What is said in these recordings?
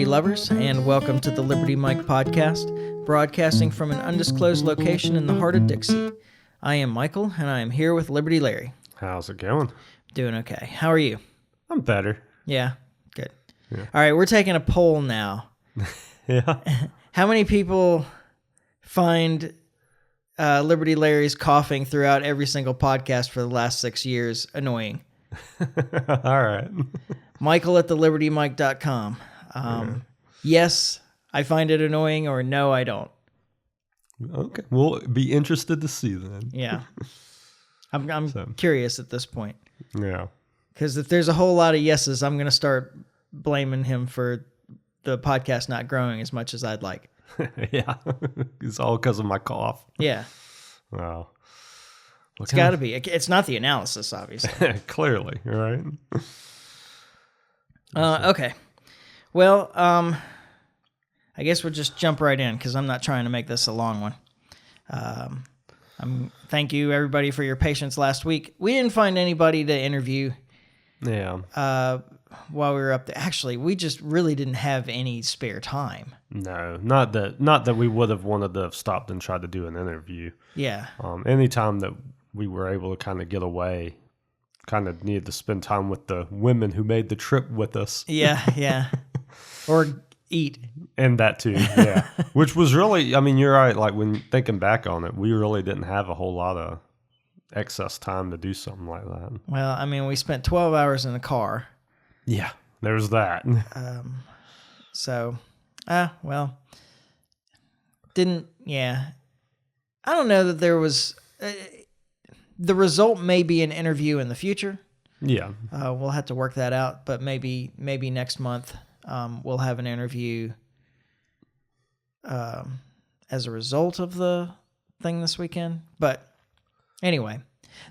lovers, and welcome to the Liberty Mike podcast, broadcasting from an undisclosed location in the heart of Dixie. I am Michael, and I am here with Liberty Larry. How's it going? Doing okay. How are you? I'm better. Yeah, good. Yeah. All right, we're taking a poll now. Yeah. How many people find Liberty Larry's coughing throughout every single podcast for the last 6 years annoying? All right. Michael at thelibertymike.com. Yes, I find it annoying, or no, I don't. Okay. We'll be interested to see then. Yeah. I'm curious at this point. Yeah. Because if there's a whole lot of yeses, I'm going to start blaming him for the podcast not growing as much as I'd like. Yeah. It's all because of my cough. Yeah. Wow. It's got to be. It's not the analysis, obviously. Clearly, right? Okay. Well, I guess we'll just jump right in because I'm not trying to make this a long one. Thank you, everybody, for your patience last week. We didn't find anybody to interview. Yeah. While we were up there. Actually, we just really didn't have any spare time. No, not that we would have wanted to have stopped and tried to do an interview. Yeah. Anytime that we were able to kind of get away, kind of needed to spend time with the women who made the trip with us. Yeah. Or eat. And that too, yeah. Which was really, I mean, you're right. Like when thinking back on it, we really didn't have a whole lot of excess time to do something like that. Well, I mean, we spent 12 hours in the car. Yeah, there's that. I don't know that there was, the result may be an interview in the future. Yeah. We'll have to work that out, but maybe next month we'll have an interview as a result of the thing this weekend. But anyway,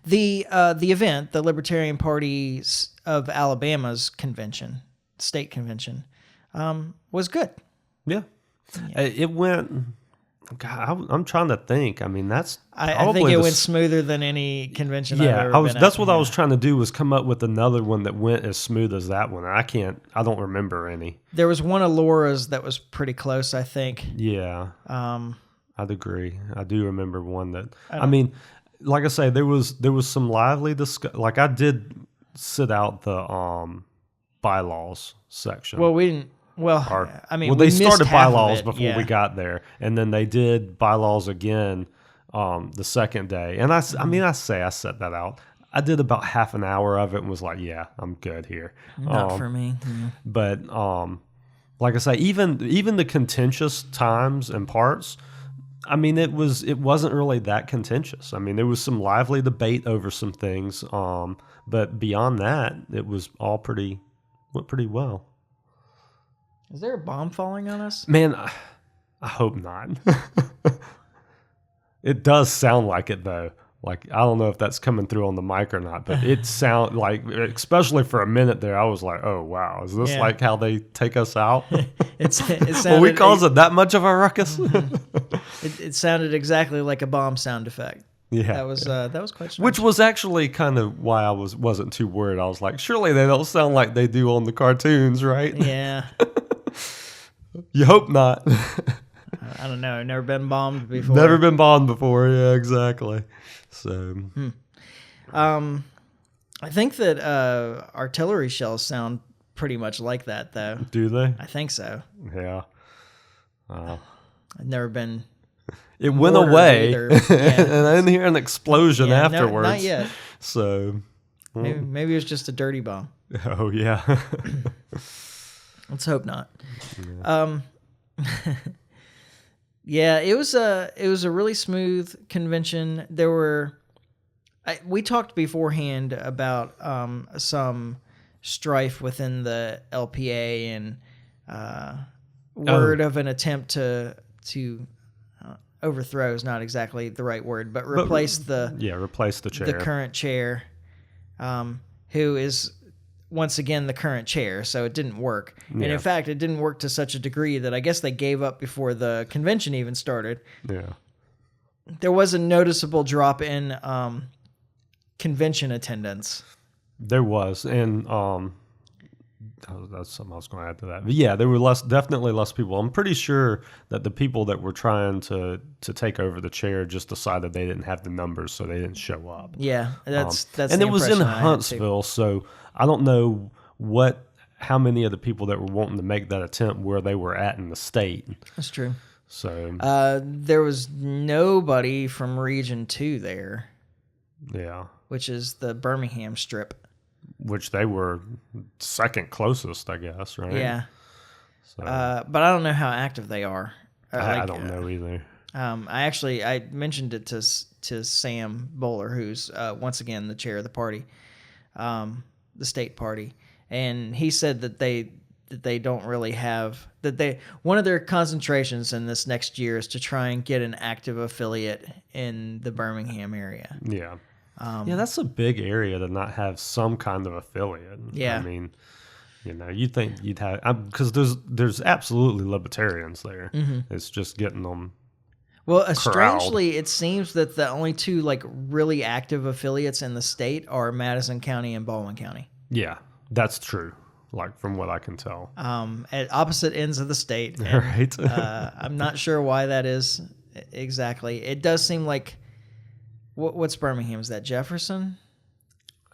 the event, the Libertarian Party of Alabama's convention, state convention, was good. Yeah. It went. God, I'm trying to think. I mean, I think it went smoother than any convention I've ever been at. That's what I was trying to do, was come up with another one that went as smooth as that one. I don't remember any. There was one of Laura's that was pretty close, I think. Yeah. I'd agree. I do remember one that, I mean, like I say, there was some lively discussion. Like I did sit out the bylaws section. Well, we didn't. Well, they started bylaws before yeah. we got there, and then they did bylaws again the second day. And I set that out. I did about half an hour of it and was like, yeah, I'm good here. Not for me. Yeah. But like I say, even the contentious times and parts, I mean, it wasn't really that contentious. I mean, there was some lively debate over some things, but beyond that, it was all went pretty well. Is there a bomb falling on us? Man, I hope not. It does sound like it, though. Like, I don't know if that's coming through on the mic or not, but it sounds like, especially for a minute there, I was like, oh, wow. Is this like how they take us out? It sounded, Will we cause it that much of a ruckus? It sounded exactly like a bomb sound effect. Yeah. That was quite strange. Which was actually kind of why I wasn't too worried. I was like, surely they don't sound like they do on the cartoons, right? Yeah. You hope not. I don't know. I've never been bombed before. Never been bombed before. Yeah, exactly. So, I think that artillery shells sound pretty much like that, though. Do they? I think so. Yeah. I've never been. It went away, yeah. and I didn't hear an explosion afterwards. No, not yet. So, maybe it was just a dirty bomb. Oh yeah. Let's hope not. Yeah. Yeah, it was a really smooth convention. We talked beforehand about some strife within the LPA and word of an attempt to overthrow is not exactly the right word, but replace the chair, the current chair, who is once again the current chair, so it didn't work. Yeah. And in fact, it didn't work to such a degree that I guess they gave up before the convention even started. Yeah. There was a noticeable drop in convention attendance. There was, and That's something I was going to add to that. But yeah, there were definitely less people. I'm pretty sure that the people that were trying to take over the chair just decided they didn't have the numbers, so they didn't show up. Yeah, that's and the it was in impression I had, too. Huntsville, so I don't know how many of the people that were wanting to make that attempt where they were at in the state. That's true. So there was nobody from Region 2 there, yeah, which is the Birmingham strip. which they were second closest, I guess, right? Yeah. So But I don't know how active they are. I don't know either. I mentioned it to Sam Bowler, who's once again the chair of the party, the state party, and he said that they don't really have one of their concentrations in this next year is to try and get an active affiliate in the Birmingham area. Yeah. Yeah, that's a big area to not have some kind of affiliate. Yeah. I mean, you'd think you'd have, because there's absolutely libertarians there. Mm-hmm. It's just getting them. Well, strangely, it seems that the only two really active affiliates in the state are Madison County and Baldwin County. Yeah, that's true. From what I can tell. At opposite ends of the state. And, right. I'm not sure why that is exactly. It does seem like, what's Birmingham? Is that Jefferson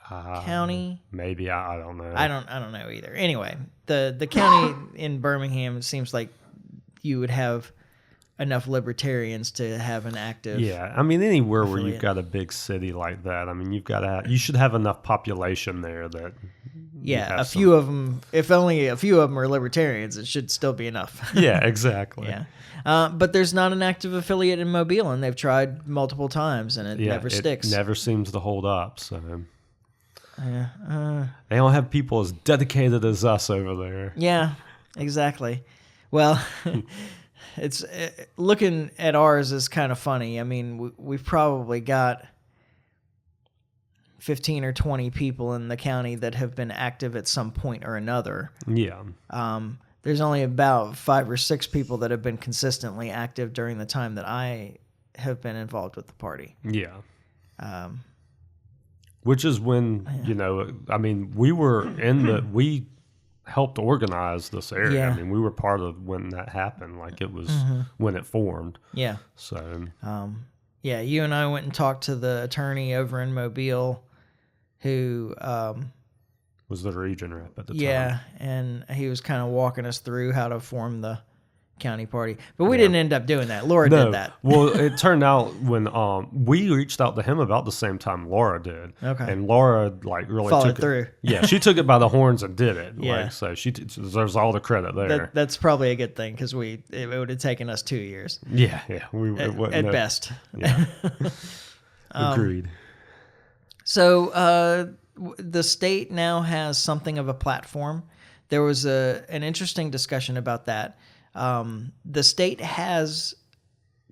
County? Maybe, I don't know. I don't know either. Anyway, the county in Birmingham, it seems like you would have enough libertarians to have an active. Yeah, I mean anywhere affiliate. where you've got a big city like that, I mean you should have enough population there that. Yeah, few of them. If only a few of them are libertarians, it should still be enough. Yeah, exactly. Yeah, but there's not an active affiliate in Mobile, and they've tried multiple times, and it never sticks. It never seems to hold up. So they don't have people as dedicated as us over there. Yeah, exactly. Well, it's looking at ours is kind of funny. I mean, we've probably got 15 or 20 people in the county that have been active at some point or another. Yeah. There's only about 5 or 6 people that have been consistently active during the time that I have been involved with the party. Yeah. Which is when, I mean, we helped organize this area. Yeah. I mean, we were part of when that happened. It was when it formed. Yeah. So. Yeah, you and I went and talked to the attorney over in Mobile who was the region rep at the time. Yeah, and he was kind of walking us through how to form the county party. But we didn't end up doing that. Laura did that. Well, it turned out when we reached out to him about the same time Laura did. Okay. And Laura really followed took through. Yeah, she took it by the horns and did it. Yeah. So she deserves all the credit there. That's probably a good thing because it would have taken us 2 years. Yeah. At best. Yeah. Agreed. So the state now has something of a platform. There was an interesting discussion about that. The state has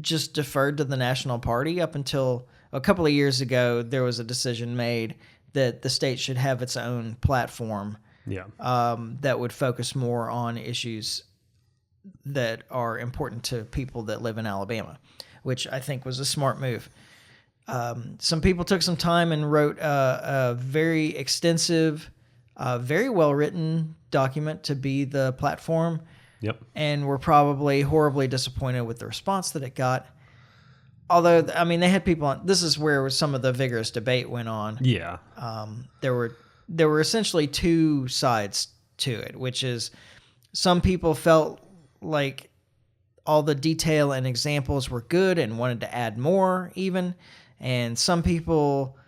just deferred to the national party up until a couple of years ago. There was a decision made that the state should have its own platform. Yeah. That would focus more on issues that are important to people that live in Alabama, which I think was a smart move. Some people took some time and wrote a very extensive, very well-written document to be the platform. Yep. And were probably horribly disappointed with the response that it got. Although, I mean, they had people on. This is where some of the vigorous debate went on. Yeah. There were essentially 2 sides to it, which is some people felt like all the detail and examples were good and wanted to add more even. And some people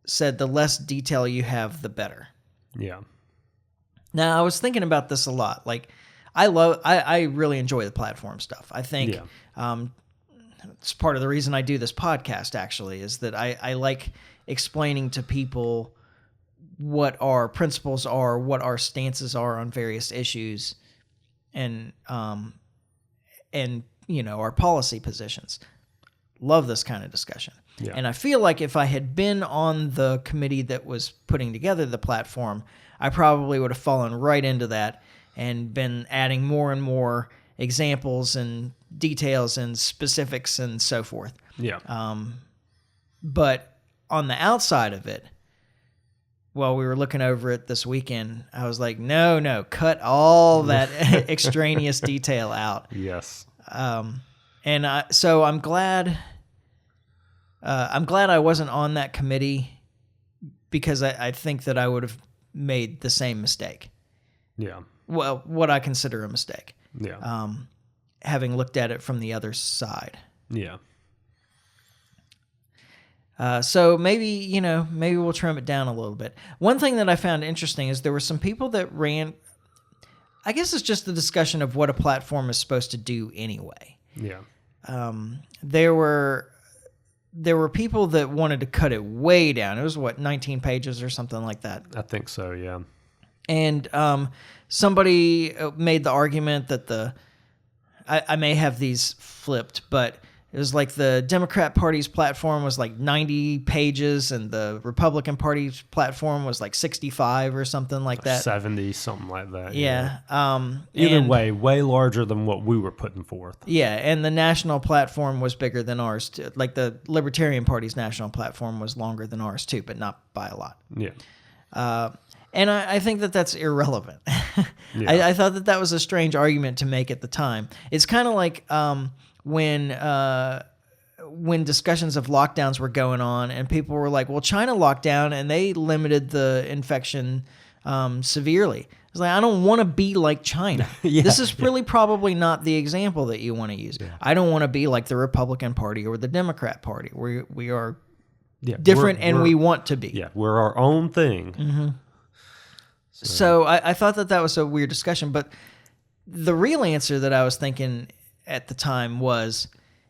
said the less detail you have, the better. Yeah. Now, I was thinking about this a lot. I really enjoy the platform stuff. I think it's part of the reason I do this podcast, actually, is that I like explaining to people what our principles are, what our stances are on various issues, and our policy positions. Love this kind of discussion. Yeah. And I feel like if I had been on the committee that was putting together the platform, I probably would have fallen right into that and been adding more and more examples and details and specifics and so forth. Yeah. But on the outside of it, while we were looking over it this weekend, I was like, no, cut all that extraneous detail out. Yes. So I'm glad I wasn't on that committee, because I think that I would have made the same mistake. Yeah. Well, what I consider a mistake. Yeah. Having looked at it from the other side. Yeah. So maybe we'll trim it down a little bit. One thing that I found interesting is there were some people that ran, I guess it's just the discussion of what a platform is supposed to do anyway. Yeah. There were people that wanted to cut it way down. It was 19 pages or something like that. I think so, yeah. And somebody made the argument that I may have these flipped, but it was like the Democrat Party's platform was like 90 pages and the Republican Party's platform was like 65 or something like that. 70, something like that. Yeah. Either way, way larger than what we were putting forth. Yeah, and the national platform was bigger than ours too. Like the Libertarian Party's national platform was longer than ours too, but not by a lot. Yeah. And I think that that's irrelevant. Yeah. I thought that was a strange argument to make at the time. It's kind of like when discussions of lockdowns were going on and people were like, well, China locked down and they limited the infection severely. It's like, I don't want to be like China. Yeah, this is really probably not the example that you want to use. Yeah. I don't want to be like the Republican Party or the Democrat Party. We are Yeah, different and we want to be. Yeah, we're our own thing. Mm-hmm. So I thought that was a weird discussion, but the real answer that I was thinking at the time was,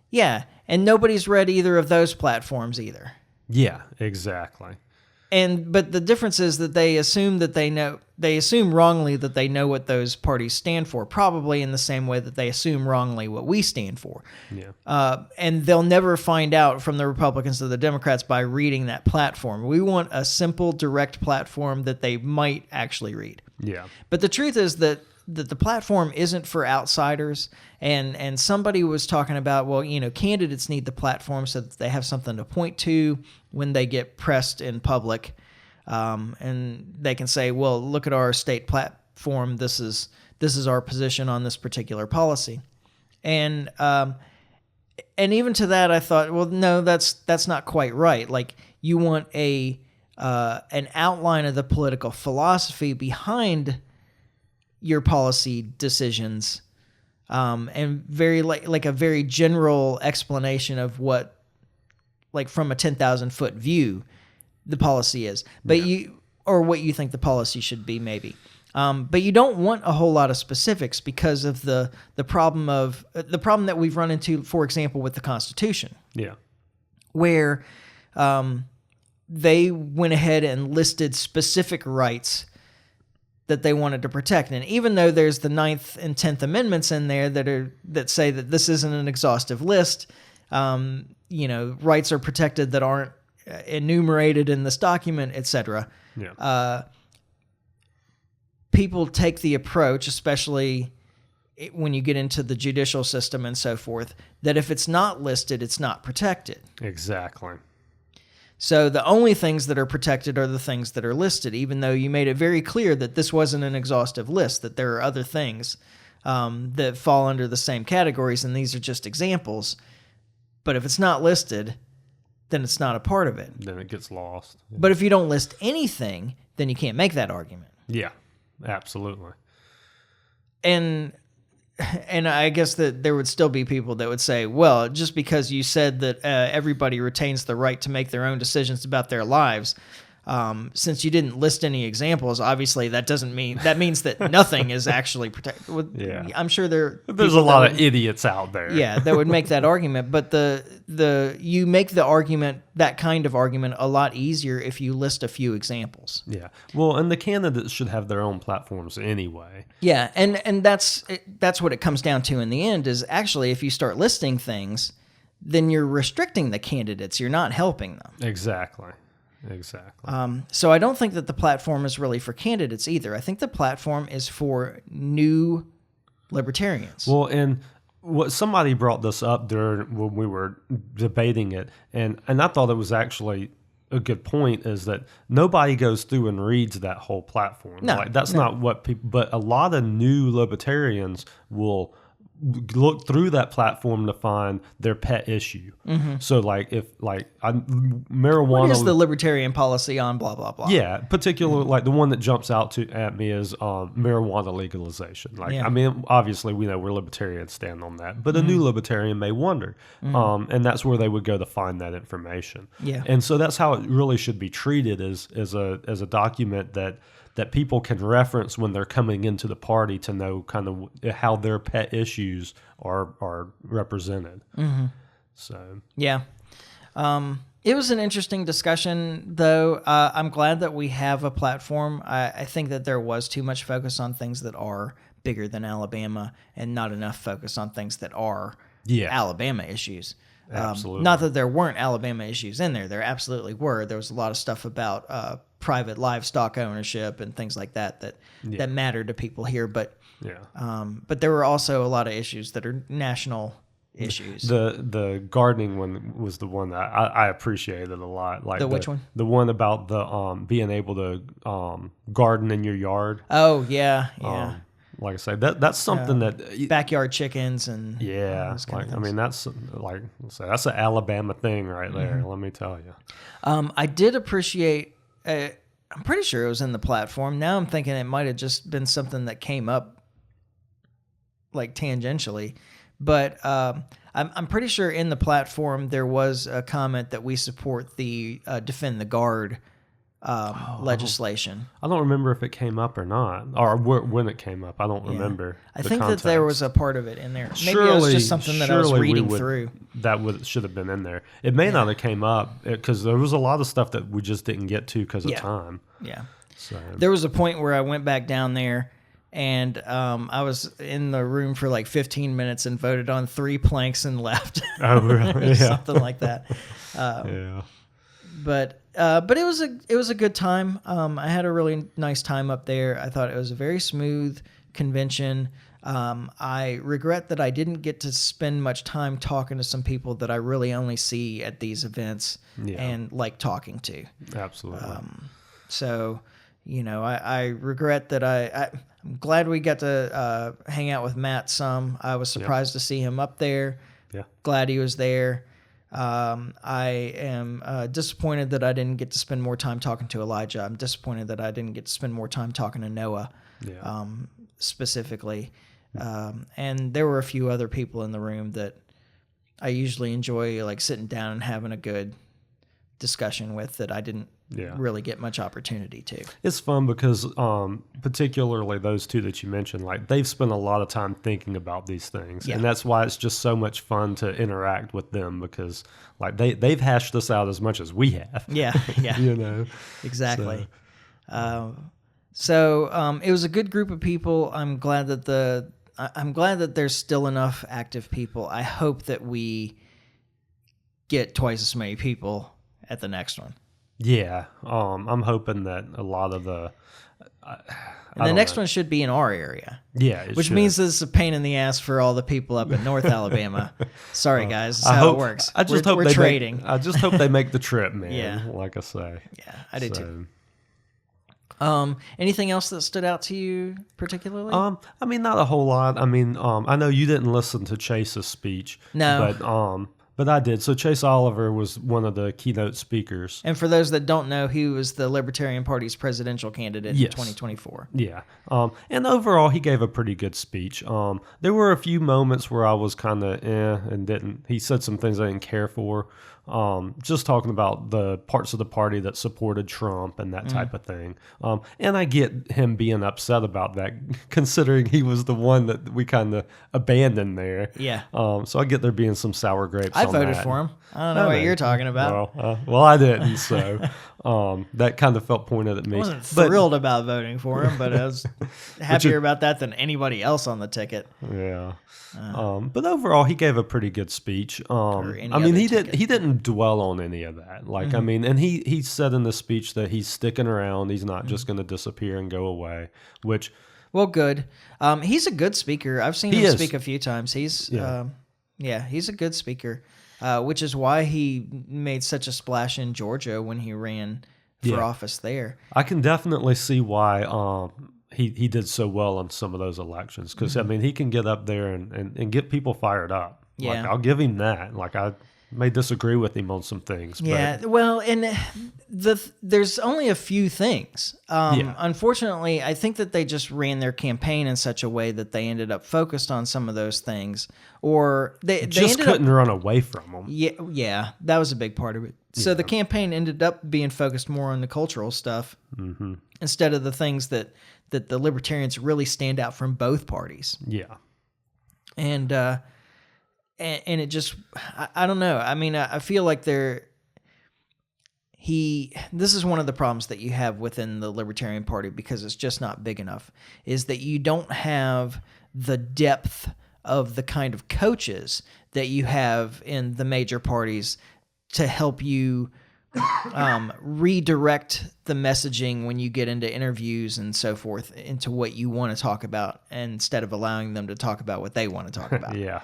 yeah, and nobody's read either of those platforms either. Yeah, exactly. But the difference is that they assume wrongly that they know what those parties stand for, probably in the same way that they assume wrongly what we stand for. Yeah. And they'll never find out from the Republicans or the Democrats by reading that platform. We want a simple, direct platform that they might actually read. Yeah. But the truth is that the platform isn't for outsiders, and somebody was talking about, well, candidates need the platform so that they have something to point to when they get pressed in public, and they can say, well, look at our state platform. This is our position on this particular policy, and even to that, I thought, well, no, that's not quite right. Like, you want an outline of the political philosophy behind your policy decisions, and very like a very general explanation of what, like from a 10,000 foot view, the policy is, but what you think the policy should be, maybe. But you don't want a whole lot of specifics because of the problem that we've run into, for example, with the Constitution. Yeah. Where they went ahead and listed specific rights that they wanted to protect. And even though there's the 9th and 10th Amendments in there that say that this isn't an exhaustive list, rights are protected that aren't enumerated in this document, etc. Yeah. People take the approach, especially when you get into the judicial system and so forth, that if it's not listed, it's not protected. Exactly. So the only things that are protected are the things that are listed, even though you made it very clear that this wasn't an exhaustive list, that there are other things that fall under the same categories, and these are just examples. But if it's not listed, then it's not a part of it. Then it gets lost. Yeah. But if you don't list anything, then you can't make that argument. Yeah, absolutely. And I guess that there would still be people that would say, well, just because you said that everybody retains the right to make their own decisions about their lives, since you didn't list any examples, obviously that means that nothing is actually protected. Yeah. I'm sure there's a lot of idiots out there. Yeah, that would make that argument. But you make the argument, that kind of argument, a lot easier if you list a few examples. Yeah. Well, and the candidates should have their own platforms anyway. Yeah, and that's what it comes down to in the end, is actually if you start listing things, then you're restricting the candidates. You're not helping them. Exactly. So I don't think that the platform is really for candidates either. I think the platform is for new libertarians. Well, and what somebody brought this up when we were debating it, and I thought it was actually a good point is that nobody goes through and reads that whole platform. No, like that's no. not what people. But a lot of new libertarians will look through that platform to find their pet issue. So like if marijuana, What is the libertarian policy on blah blah blah? yeah, particular like the one that jumps out at me is marijuana legalization. Like Yeah. I mean, obviously we know where libertarians stand on that, but a new libertarian may wonder, and that's where they would go to find that information. Yeah. And so that's how it really should be treated as a document that people can reference when they're coming into the party to know kind of how their pet issues are represented. So Yeah. It was an interesting discussion, though. I'm glad that we have a platform. I think that there was too much focus on things that are bigger than Alabama and not enough focus on things that are Alabama issues. Absolutely. Not that there weren't Alabama issues in there. There absolutely were. There was a lot of stuff about private livestock ownership and things like that mattered to people here. But there were also a lot of issues that are national issues. The gardening one was the one that I appreciated a lot. Like which one? The one about the being able to garden in your yard. Oh yeah, yeah. Like I say, that's something that Backyard chickens and those kind of things. I mean that's that's an Alabama thing right there. Let me tell you. I did appreciate. I'm pretty sure it was in the platform. Now I'm thinking it might have just been something that came up like tangentially. But I'm pretty sure in the platform there was a comment that we support the Defend the Guard legislation. I don't remember if it came up or not, or when it came up. I don't remember. I think context. That there was a part of it in there. Maybe surely, it was just something that I was reading through. That should have been in there. It may not have came up because there was a lot of stuff that we just didn't get to because of time. Yeah. So there was a point where I went back down there. And I was in the room for like 15 minutes and voted on 3 planks and left. Oh, really? Something like that. But it was a good time. I had a really nice time up there. I thought it was a very smooth convention. I regret that I didn't get to spend much time talking to some people that I really only see at these events and like talking to. Absolutely. So, I regret that I'm glad we got to hang out with Matt some. I was surprised to see him up there. Yeah. Glad he was there. I am disappointed that I didn't get to spend more time talking to Elijah. I'm disappointed that I didn't get to spend more time talking to Noah specifically. And there were a few other people in the room that I usually enjoy like sitting down and having a good discussion with that I didn't really get much opportunity to. It's fun because particularly those two that you mentioned, like they've spent a lot of time thinking about these things. And that's why it's just so much fun to interact with them because like they've hashed this out as much as we have. Yeah. Exactly. So it was a good group of people. I'm glad that there's still enough active people. I hope that we get twice as many people at the next one. Yeah, I'm hoping that a lot of the next one should be in our area. Yeah, which means it's a pain in the ass for all the people up in North Alabama. Sorry, guys, that's how it works. I just hope we're trading. I just hope they make the trip, man. Yeah, like I say. Yeah, I do too. Anything else that stood out to you particularly? I mean, not a whole lot. I mean, I know you didn't listen to Chase's speech. No. But I did. So Chase Oliver was one of the keynote speakers. And for those that don't know, he was the Libertarian Party's presidential candidate in 2024. Yeah. And overall, he gave a pretty good speech. There were a few moments where I was kind of and didn't. He said some things I didn't care for. Just talking about the parts of the party that supported Trump and that type of thing. And I get him being upset about that, considering he was the one that we kind of abandoned there. Yeah. So I get there being some sour grapes. I voted for him. I don't know what you're talking about. Well, I didn't. So that kind of felt pointed at me. I wasn't thrilled about voting for him, but I was happier about that than anybody else on the ticket. Yeah. But overall, he gave a pretty good speech. I mean, he didn't dwell on any of that. Like, I mean, and he said in the speech that he's sticking around. He's not just going to disappear and go away. Which, well, good. He's a good speaker. I've seen him speak a few times. He's he's a good speaker. which is why he made such a splash in Georgia when he ran for office there. I can definitely see why he did so well on some of those elections, because I mean, he can get up there and get people fired up. Yeah. Like, I'll give him that. Like, I may disagree with him on some things. Yeah, but well, and there's only a few things. Unfortunately, I think that they just ran their campaign in such a way that they ended up focused on some of those things, or they just ended couldn't up, run away from them. Yeah, that was a big part of it. So the campaign ended up being focused more on the cultural stuff instead of the things that the libertarians really stand out from both parties. Yeah. And it just, I don't know. I mean, I feel like this is one of the problems that you have within the Libertarian Party, because it's just not big enough, is that you don't have the depth of the kind of coaches that you have in the major parties to help you redirect the messaging when you get into interviews and so forth into what you want to talk about, instead of allowing them to talk about what they want to talk about. Yeah.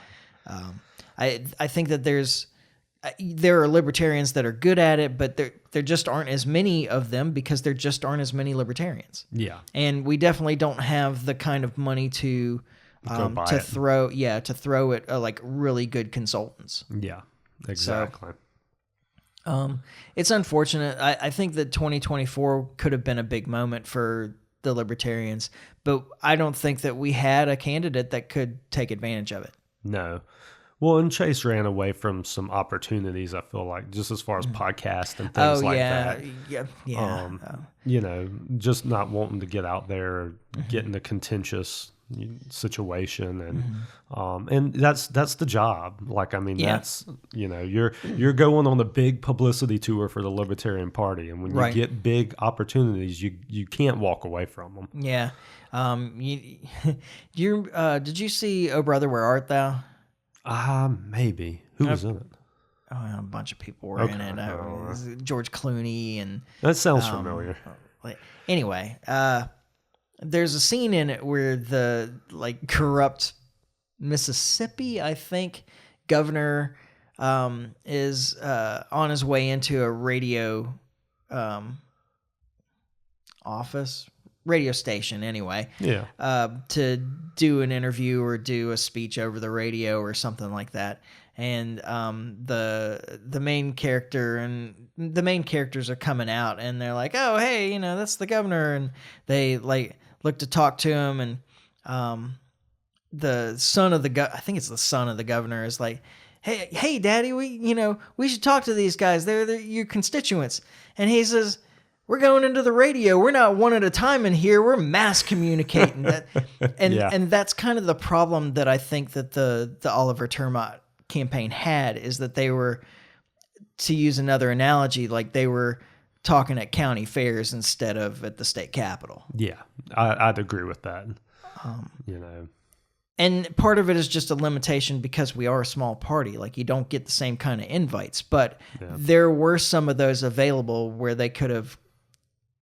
I think that there are libertarians that are good at it, but there just aren't as many of them because there just aren't as many libertarians. Yeah. And we definitely don't have the kind of money to throw at like really good consultants. Yeah, exactly. So, it's unfortunate. I think that 2024 could have been a big moment for the libertarians, but I don't think that we had a candidate that could take advantage of it. No. Well, and Chase ran away from some opportunities, I feel like, just as far as podcasts and things like that. Yeah. You know, just not wanting to get out there, get in a contentious situation, and that's the job. Like, I mean, that's, you know, you're going on a big publicity tour for the Libertarian Party, and when you get big opportunities, you can't walk away from them. Yeah. Did you see "Oh Brother, Where Art Thou"? Maybe. Who was in it? Oh, a bunch of people were in it. George Clooney and that sounds familiar. Anyway, there's a scene in it where the corrupt Mississippi, I think, governor is on his way into a radio station anyway. Yeah. To do an interview or do a speech over the radio or something like that. And the main character and the main characters are coming out, and they're like, "Oh, hey, you know, that's the governor." And they look to talk to him, and the son of I think it's the son of the governor is like, "Hey, Daddy, we should talk to these guys. They're your constituents." And he says, "We're going into the radio. We're not one at a time in here. We're mass communicating." And that's kind of the problem that I think that the Oliver Turmott campaign had, is that they were, to use another analogy, like they were talking at county fairs instead of at the state capitol. Yeah, I'd agree with that. You know. And part of it is just a limitation because we are a small party. Like, you don't get the same kind of invites, but there were some of those available where they could have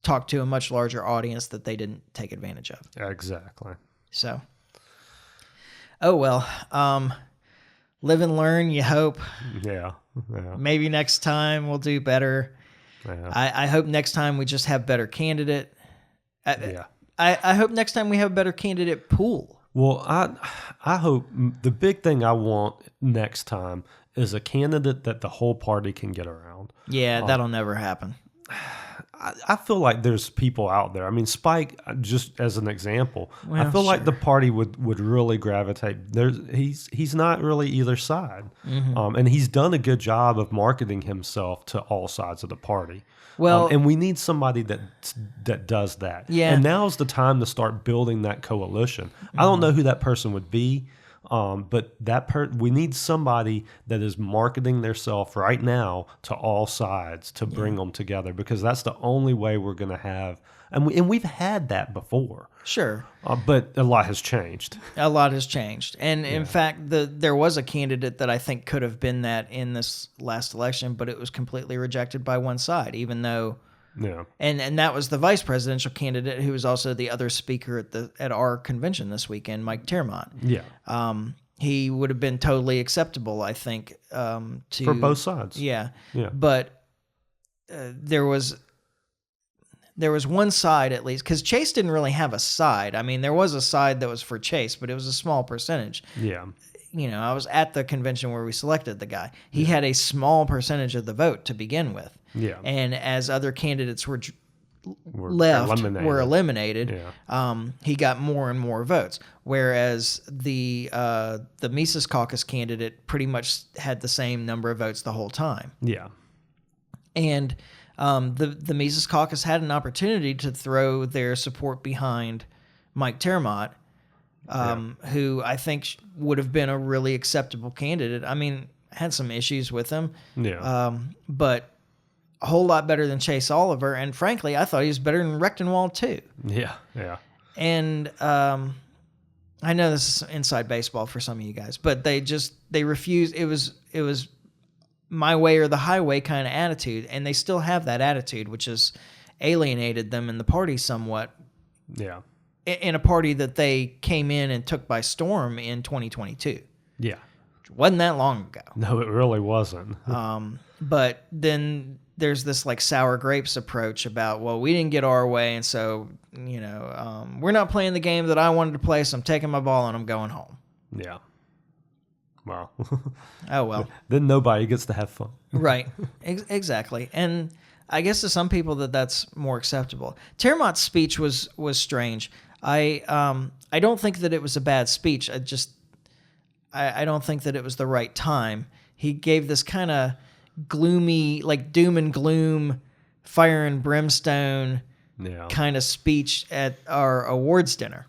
talk to a much larger audience that they didn't take advantage of. Exactly. So, oh well, live and learn, you hope. Yeah. Maybe next time we'll do better. Yeah. I hope next time we just have better candidate. I hope next time we have a better candidate pool. Well, I hope the big thing I want next time is a candidate that the whole party can get around. Yeah, that'll never happen. I feel like there's people out there. I mean, Spike, just as an example, I feel like the party would really gravitate. He's not really either side, and he's done a good job of marketing himself to all sides of the party. Well, and we need somebody that does that. Yeah. And now's the time to start building that coalition. I don't know who that person would be. But we need somebody that is marketing theirself right now to all sides to bring them together, because that's the only way we're going to have. And we've had that before. Sure. But a lot has changed. A lot has changed. And in fact, there was a candidate that I think could have been that in this last election, but it was completely rejected by one side, even though. Yeah. And that was the vice presidential candidate, who was also the other speaker at our convention this weekend, Mike Termont. Yeah. he would have been totally acceptable, I think, to For both sides. Yeah, Yeah. but there was one side at least, because Chase didn't really have a side. I mean, there was a side that was for Chase, but it was a small percentage. Yeah. I was at the convention where we selected the guy. He had a small percentage of the vote to begin with. Yeah. And as other candidates were eliminated, he got more and more votes. Whereas the Mises Caucus candidate pretty much had the same number of votes the whole time. Yeah. And the Mises Caucus had an opportunity to throw their support behind Mike Termott, who I think would have been a really acceptable candidate. I mean, had some issues with him, but a whole lot better than Chase Oliver. And frankly, I thought he was better than Rechtenwald too. Yeah, yeah. And I know this is inside baseball for some of you guys, but they refused. It was my way or the highway kind of attitude, and they still have that attitude, which has alienated them in the party somewhat. Yeah. In a party that they came in and took by storm in 2022. Yeah. Which wasn't that long ago. No, it really wasn't. But then there's this like sour grapes approach about, well, we didn't get our way, and so, we're not playing the game that I wanted to play, so I'm taking my ball and I'm going home. Yeah. Wow. Oh, well. Then nobody gets to have fun. Right. Exactly. And I guess to some people that's more acceptable. Termott's speech was strange. I don't think that it was a bad speech. I don't think that it was the right time. He gave this kind of gloomy, like doom and gloom, fire and brimstone kind of speech at our awards dinner.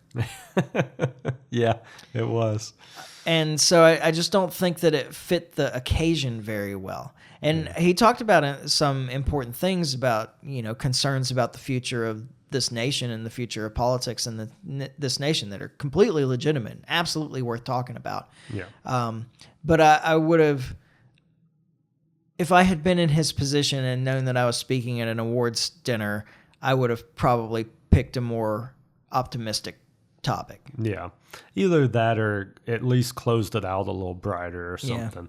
Yeah, it was. And so I just don't think that it fit the occasion very well. And he talked about some important things about, concerns about the future of this nation and the future of politics and this nation that are completely legitimate, absolutely worth talking about. Yeah. But I would have, if I had been in his position and known that I was speaking at an awards dinner, I would have probably picked a more optimistic topic. Yeah. Either that or at least closed it out a little brighter or something.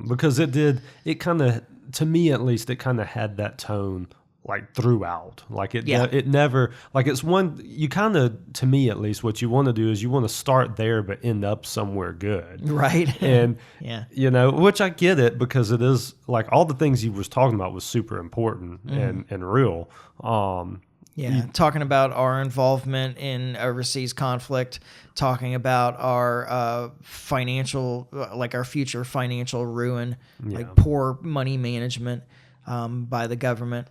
Because it kind of, to me at least, it kind of had that tone like throughout. Like it never, like it's one, you kind of, to me at least, what you want to do is you want to start there but end up somewhere good. Right. And, which I get it, because it is, like, all the things he was talking about was super important and real. Talking about our involvement in overseas conflict, talking about our financial, like our future financial ruin, like poor money management by the government.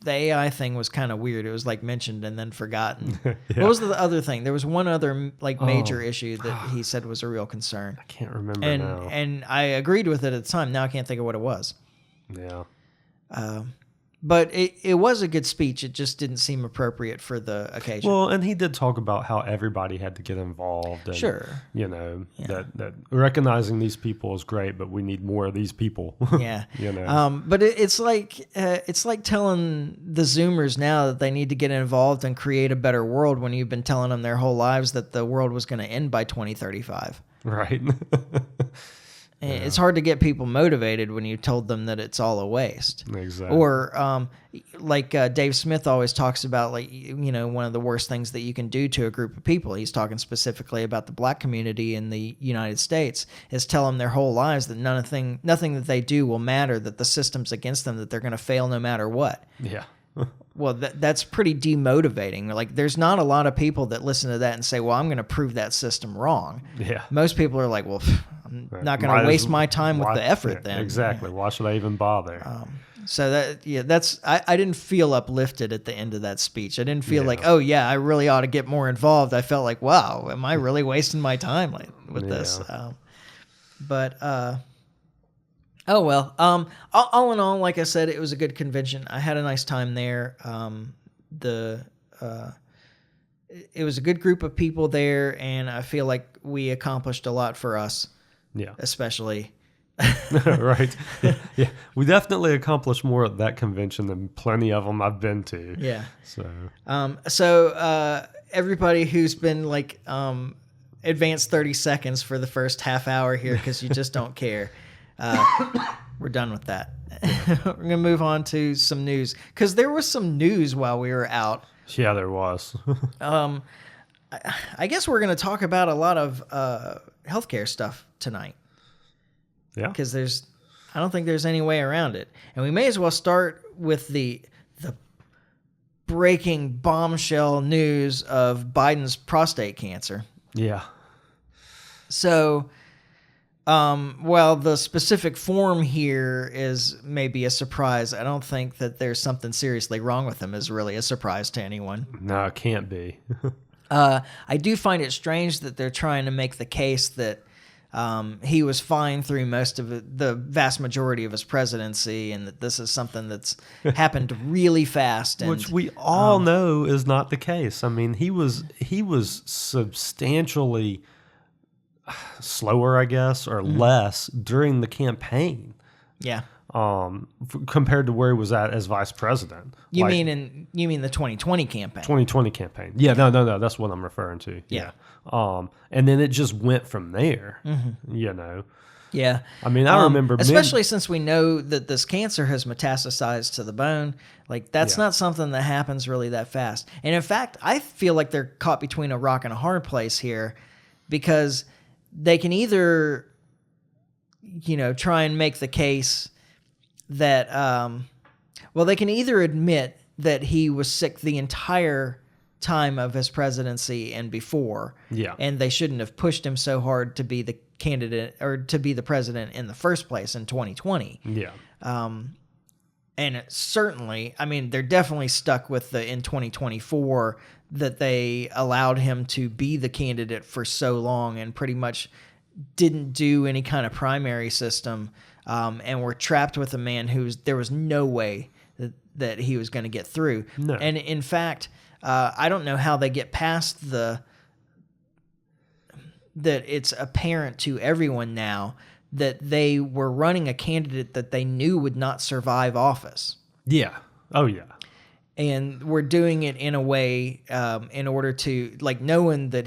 The AI thing was kind of weird. It was like mentioned and then forgotten. What was the other thing? There was one other major issue that he said was a real concern. I can't remember now. And I agreed with it at the time. Now I can't think of what it was. Yeah. But it was a good speech. It just didn't seem appropriate for the occasion. Well, and he did talk about how everybody had to get involved. And, sure. That recognizing these people is great, but we need more of these people. Yeah. But it's like telling the Zoomers now that they need to get involved and create a better world when you've been telling them their whole lives that the world was going to end by 2035. Right. It's hard to get people motivated when you told them that it's all a waste. Exactly. Or Dave Smith always talks about, one of the worst things that you can do to a group of people. He's talking specifically about the black community in the United States, is tell them their whole lives that nothing that they do will matter, that the system's against them, that they're going to fail no matter what. Yeah. Well, that's pretty demotivating. Like, there's not a lot of people that listen to that and say, well, I'm going to prove that system wrong. Yeah. Most people are like, well, I'm not going to waste my time with the effort then. Exactly. Why should I even bother? I didn't feel uplifted at the end of that speech. I didn't feel like, I really ought to get more involved. I felt like, wow, am I really wasting my time with this? Oh, well. All in all, like I said, it was a good convention. I had a nice time there. It was a good group of people there, and I feel like we accomplished a lot for us. Yeah. Especially. Right. Yeah. We definitely accomplished more at that convention than plenty of them I've been to. Yeah. So. So everybody who's been advance 30 seconds for the first half hour here because you just don't care. We're done with that. We're going to move on to some news because there was some news while we were out. Yeah, there was. I guess we're going to talk about a lot of healthcare stuff tonight. Yeah. Because I don't think there's any way around it. And we may as well start with the breaking bombshell news of Biden's prostate cancer. Yeah. So, while the specific form here is maybe a surprise, I don't think that there's something seriously wrong with him is really a surprise to anyone. No, it can't be. I do find it strange that they're trying to make the case that he was fine through most of it, the vast majority of his presidency, and that this is something that's happened really fast. And, Which we all know is not the case. I mean, he was substantially slower, I guess, or less during the campaign. Yeah. Compared to where he was at as vice president. You mean the 2020 campaign? 2020 campaign. Yeah, no, that's what I'm referring to. Yeah. And then it just went from there. You know. Yeah. I mean, I remember, especially since we know that this cancer has metastasized to the bone. Like that's not something that happens really that fast. And in fact, I feel like they're caught between a rock and a hard place here, because they can either, try and make the case that, they can either admit that he was sick the entire time of his presidency and before, and they shouldn't have pushed him so hard to be the candidate or to be the president in the first place in 2020. Yeah. And certainly, I mean, they're definitely stuck with in 2024 that they allowed him to be the candidate for so long and pretty much didn't do any kind of primary system. And we're trapped with a man there was no way that he was going to get through. No. And in fact, I don't know how they get past that it's apparent to everyone now that they were running a candidate that they knew would not survive office. Yeah. Oh, yeah. And we're doing it in a way in order to, knowing that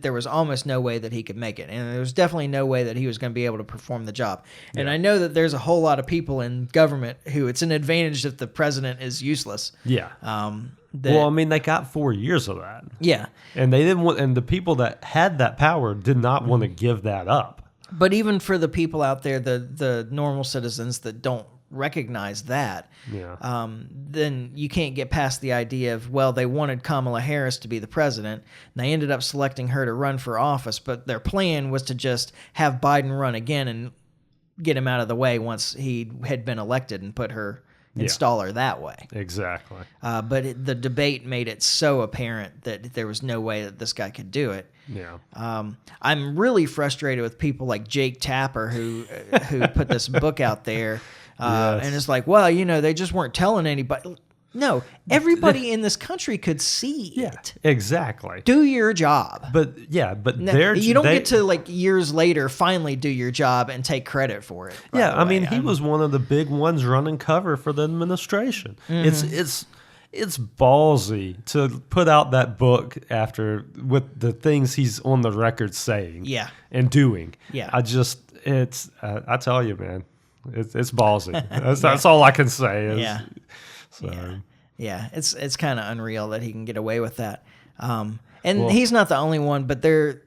there was almost no way that he could make it. And there was definitely no way that he was going to be able to perform the job. Yeah. And I know that there's a whole lot of people in government who it's an advantage that the president is useless. Yeah. Well, I mean, they got 4 years of that. Yeah. And they didn't want, and the people that had that power did not want to give that up. But even for the people out there, the normal citizens that don't recognize that, then you can't get past the idea of, they wanted Kamala Harris to be the president, and they ended up selecting her to run for office, but their plan was to just have Biden run again and get him out of the way once he had been elected and install her that way. Exactly. But the debate made it so apparent that there was no way that this guy could do it. Yeah. I'm really frustrated with people like Jake Tapper who put this book out there, and it's like, they just weren't telling anybody. No, everybody in this country could see it. Exactly. Do your job. But you don't get to years later finally do your job and take credit for it. Yeah, I mean, he was one of the big ones running cover for the administration. Mm-hmm. It's ballsy to put out that book with the things he's on the record saying and doing. Yeah. I tell you, man, it's ballsy. That's all I can say. It's kind of unreal that he can get away with that. He's not the only one, but they're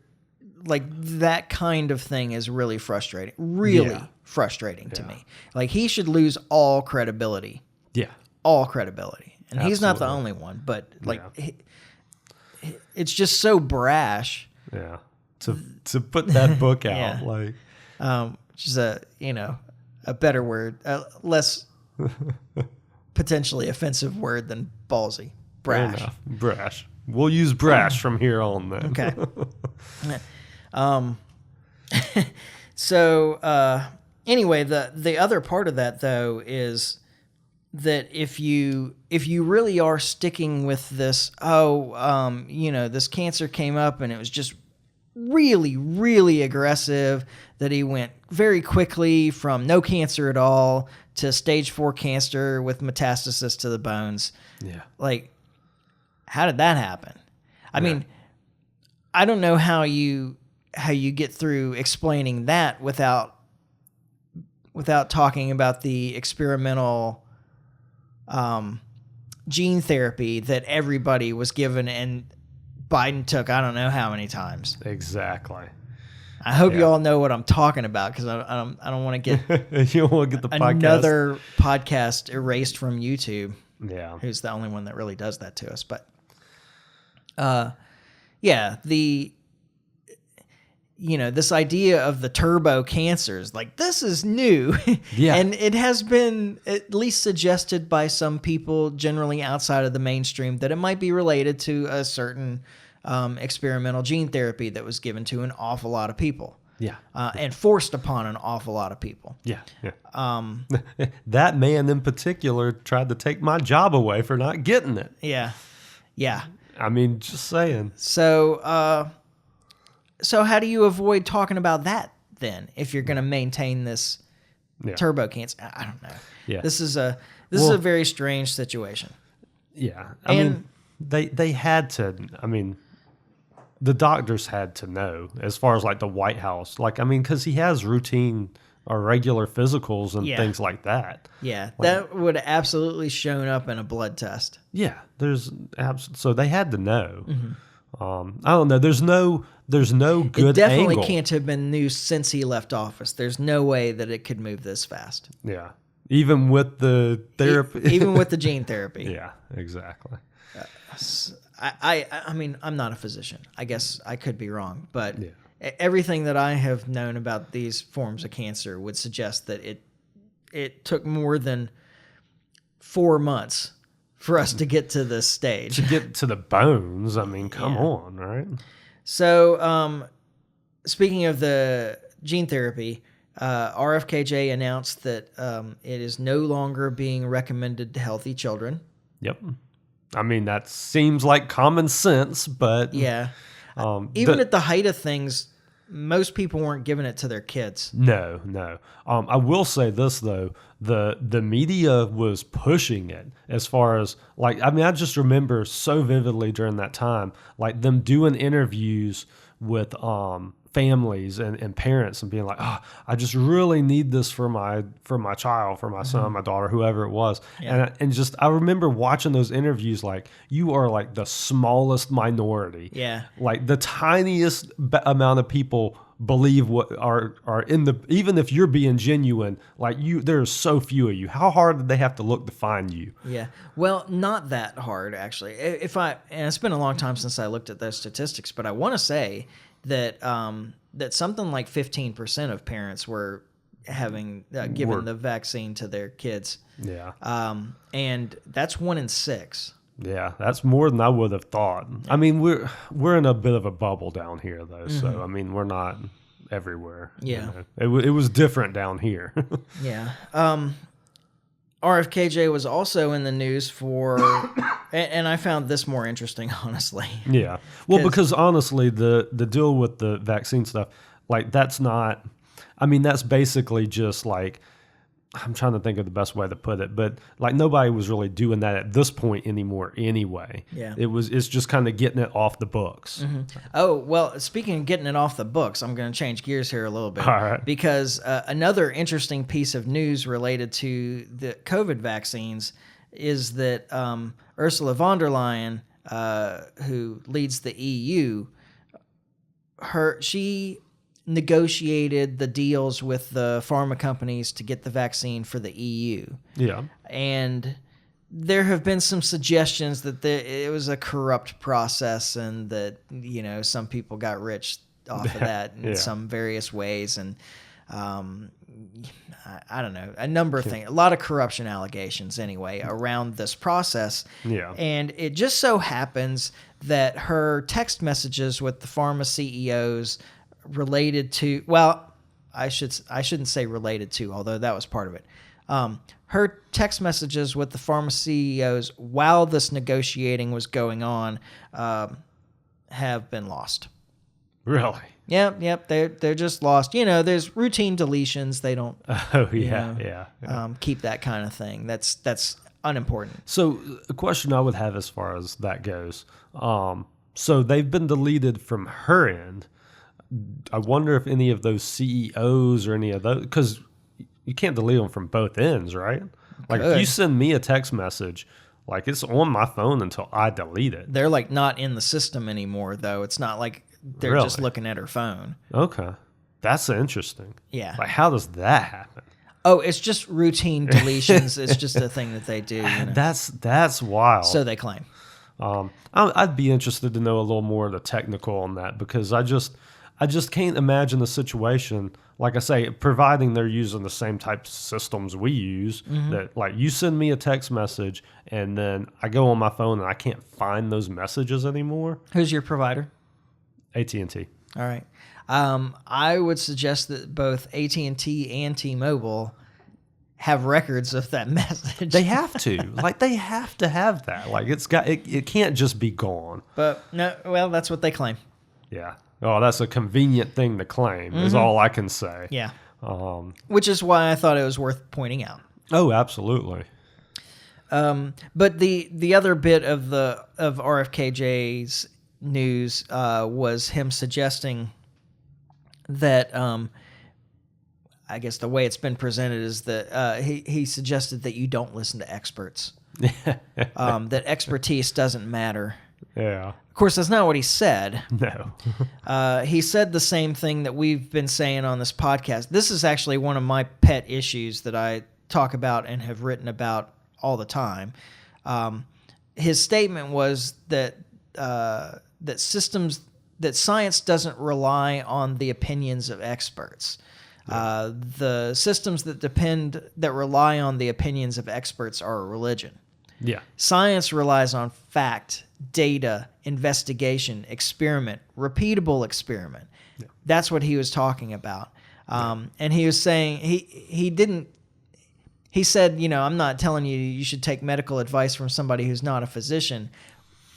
that kind of thing is really frustrating. Really frustrating to me. He should lose all credibility. Yeah. All credibility. And Absolutely. He's not the only one, but it's just so brash. Yeah. To put that book out, which is a better word, less potentially offensive word than ballsy. Brash. Brash. We'll use brash from here on then. Okay. So anyway, the other part of that though is that if you really are sticking with this, this cancer came up and it was just really, really aggressive, that he went very quickly from no cancer at all to stage 4 cancer with metastasis to the bones. Yeah. How did that happen? I mean, I don't know how you get through explaining that without talking about the experimental gene therapy that everybody was given and Biden took I don't know how many times. Exactly. I hope you all know what I'm talking about, because I don't want to get you don't want to get the another podcast erased from YouTube. Yeah. Who's the only one that really does that to us. But yeah, this idea of the turbo cancers, like, this is new. Yeah. And it has been at least suggested by some people generally outside of the mainstream that it might be related to a certain experimental gene therapy that was given to an awful lot of people. Yeah. And forced upon an awful lot of people. Yeah. That man in particular tried to take my job away for not getting it. Yeah. Yeah. I mean, just saying. So how do you avoid talking about that then, if you're going to maintain this turbo cancer? I don't know. Yeah. This is a very strange situation. Yeah. I mean, they had to, the doctors had to know, as far as like the White House, because he has routine or regular physicals and things like that. Yeah, that would absolutely shown up in a blood test. Yeah, so they had to know. Mm-hmm. I don't know. There's no good. It definitely angle. Can't have been new since he left office. There's no way that it could move this fast. Yeah, even with the therapy, even with the gene therapy. Yeah, exactly. I mean, I'm not a physician. I guess I could be wrong, but everything that I have known about these forms of cancer would suggest that it took more than 4 months for us to get to this stage. To get to the bones, come on, right? So, speaking of the gene therapy, RFKJ announced that it is no longer being recommended to healthy children. Yep. That seems like common sense, but yeah, even at the height of things, most people weren't giving it to their kids. No. I will say this though: the media was pushing it as far as I just remember so vividly during that time, like them doing interviews with families and parents and being like, oh, I just really need this for my child, for my son, my daughter, whoever it was. Yeah. And just, I remember watching those interviews, like, you are like the smallest minority. Yeah. Like the tiniest amount of people believe what are in the, even if you're being genuine, like there's so few of you. How hard did they have to look to find you? Yeah. Well, not that hard, actually. And it's been a long time since I looked at those statistics, but I want to say that that something like 15% of parents were having given the vaccine to their kids. Yeah. And that's 1 in 6. Yeah, that's more than I would have thought. We're in a bit of a bubble down here, though. Mm-hmm. So we're not everywhere. Yeah. It was different down here. Yeah. RFKJ was also in the news for, and I found this more interesting, honestly. Yeah. Well, because honestly, the deal with the vaccine stuff, like that's not, that's basically just like, I'm trying to think of the best way to put it, but like nobody was really doing that at this point anymore anyway. Yeah. It's just kind of getting it off the books. Mm-hmm. Oh, well, speaking of getting it off the books, I'm going to change gears here a little bit. All right. Because another interesting piece of news related to the COVID vaccines is that Ursula von der Leyen, who leads the EU, she negotiated the deals with the pharma companies to get the vaccine for the EU. Yeah. And there have been some suggestions that it was a corrupt process and that, some people got rich off of that in some various ways. And I don't know, a number of things, a lot of corruption allegations anyway around this process. Yeah. And it just so happens that her text messages with the pharma CEOs related to, well, I shouldn't say related to, although that was part of it. Her text messages with the pharma CEOs while this negotiating was going on have been lost. Really? Yep. They're just lost. There's routine deletions. They don't. Oh yeah. Keep that kind of thing. That's unimportant. So a question I would have as far as that goes. So they've been deleted from her end. I wonder if any of those CEOs or any of those, because you can't delete them from both ends, right? Like if you send me a text message, like it's on my phone until I delete it. They're like not in the system anymore, though. It's not like they're just looking at her phone. Okay. That's interesting. Yeah. Like how does that happen? Oh, it's just routine deletions. It's just a thing that they do. You know? That's wild. So they claim. I'd be interested to know a little more of the technical on that, because I just can't imagine a situation, like I say, providing they're using the same types of systems we use, that like you send me a text message and then I go on my phone and I can't find those messages anymore. Who's your provider? AT&T. All right. I would suggest that both AT&T and T-Mobile have records of that message. They have to. Like they have to have that. Like it can't just be gone. But no, well, that's what they claim. Yeah. Oh, that's a convenient thing to claim is all I can say. Yeah. Which is why I thought it was worth pointing out. Oh, absolutely. But the other bit of RFKJ's news was him suggesting that I guess the way it's been presented is that he suggested that you don't listen to experts. That expertise doesn't matter. Yeah. Of course, that's not what he said. No. He said the same thing that we've been saying on this podcast. This is actually one of my pet issues that I talk about and have written about all the time. His statement was that that science doesn't rely on the opinions of experts. The systems that rely on the opinions of experts are a religion. Yeah. Science relies on fact, data, investigation, experiment, repeatable experiment. Yeah. That's what he was talking about. And he was saying he said, I'm not telling you should take medical advice from somebody who's not a physician.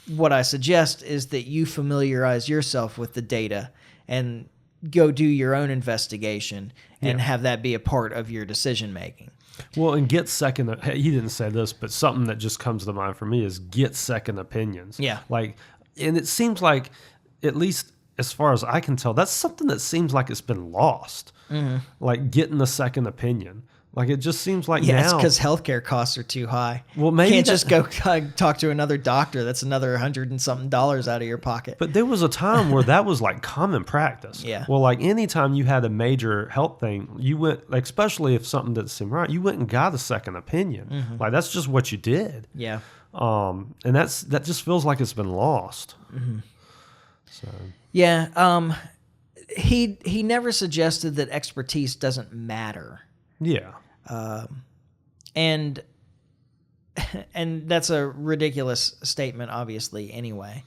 What I suggest is that you familiarize yourself with the data and go do your own investigation and have that be a part of your decision making. Well, and get second. He didn't say this, but something that just comes to mind for me is get second opinions. Yeah. Like, and it seems like, at least as far as I can tell, that's something that seems like it's been lost. Mm-hmm. Like getting a second opinion. Like it just seems like now. It's because healthcare costs are too high. Well, maybe you can't just go talk to another doctor. That's another $100 and something out of your pocket. But there was a time where that was like common practice. Yeah. Well, like anytime you had a major health thing, you went, like, especially if something didn't seem right, you went and got a second opinion. Mm-hmm. Like that's just what you did. Yeah. And that just feels like it's been lost. Mm-hmm. So. Yeah. He never suggested that expertise doesn't matter. Yeah. And that's a ridiculous statement, obviously, anyway.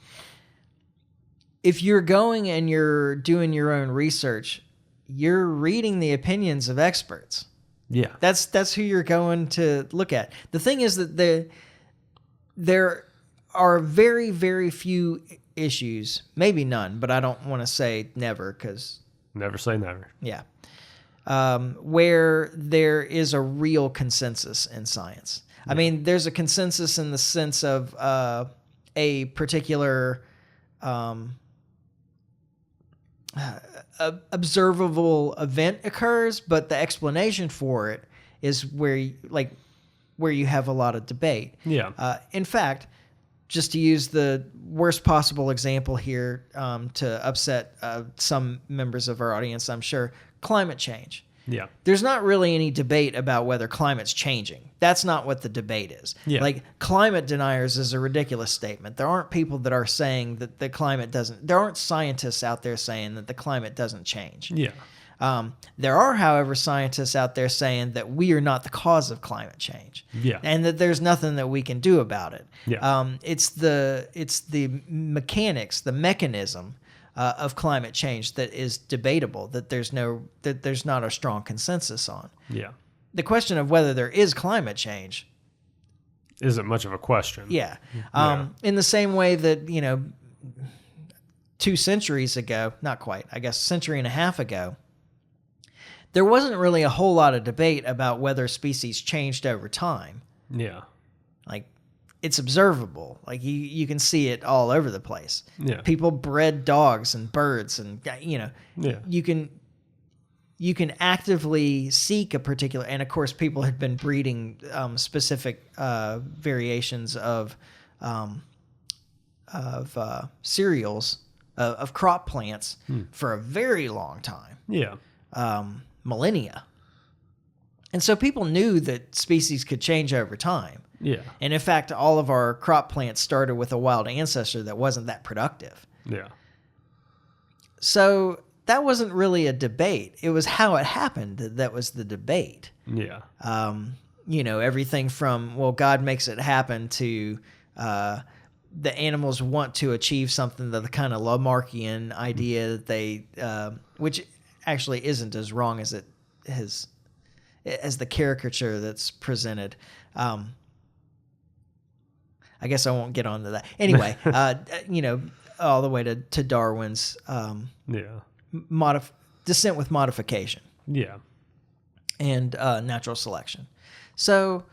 If you're going and you're doing your own research, you're reading the opinions of experts. Yeah. That's who you're going to look at. The thing is that there are very, very few issues, maybe none, but I don't want to say never because... Never say never. Yeah. Where there is a real consensus in science. Yeah. I mean, there's a consensus in the sense of a particular observable event occurs, but the explanation for it is where you have a lot of debate. Yeah. In fact, just to use the worst possible example here to upset some members of our audience, I'm sure, climate change. Yeah. There's not really any debate about whether climate's changing. That's not what the debate is. Yeah. Like, climate deniers is a ridiculous statement. There aren't people that are saying that the climate doesn't... There aren't scientists out there saying that the climate doesn't change. Yeah. There are, however, scientists out there saying that we are not the cause of climate change. Yeah. And that there's nothing that we can do about it. Yeah. It's the mechanics, the mechanism of climate change that is debatable, that there's not a strong consensus on. Yeah. The question of whether there is climate change isn't much of a question. Yeah. In the same way that, 2 centuries ago, not quite, I guess a century and a half ago, there wasn't really a whole lot of debate about whether species changed over time. Yeah. Like, it's observable. Like you can see it all over the place. Yeah. People bred dogs and birds, and Yeah. you can actively seek a particular, and of course people had been breeding specific variations of cereals, of crop plants for a very long time. Yeah. Millennia. And so people knew that species could change over time. Yeah. And in fact, all of our crop plants started with a wild ancestor that wasn't that productive. Yeah. So that wasn't really a debate. It was how it happened that was the debate. Yeah. Everything from, well, God makes it happen, to the animals want to achieve something, the kind of Lamarckian idea that they, which actually isn't as wrong as it has, as the caricature that's presented. I guess I won't get onto that. Anyway, all the way to Darwin's descent with modification. Yeah. And natural selection. So,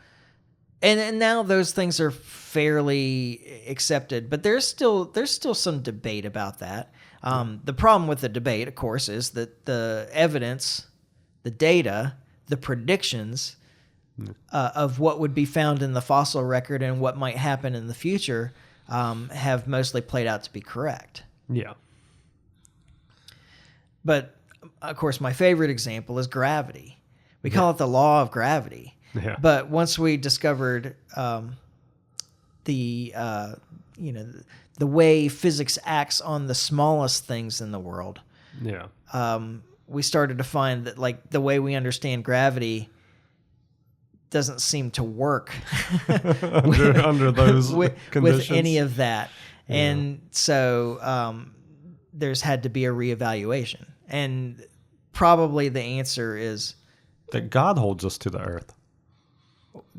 and now those things are fairly accepted, but there's still some debate about that. The problem with the debate, of course, is that the evidence, the data, the predictions of what would be found in the fossil record and what might happen in the future have mostly played out to be correct. Yeah. But, of course, my favorite example is gravity. We call it the law of gravity. Yeah. But once we discovered the way physics acts on the smallest things in the world, Yeah. We started to find that, like, the way we understand gravity doesn't seem to work under those conditions. with any of that. Yeah. And so there's had to be a reevaluation. And probably the answer is that God holds us to the earth.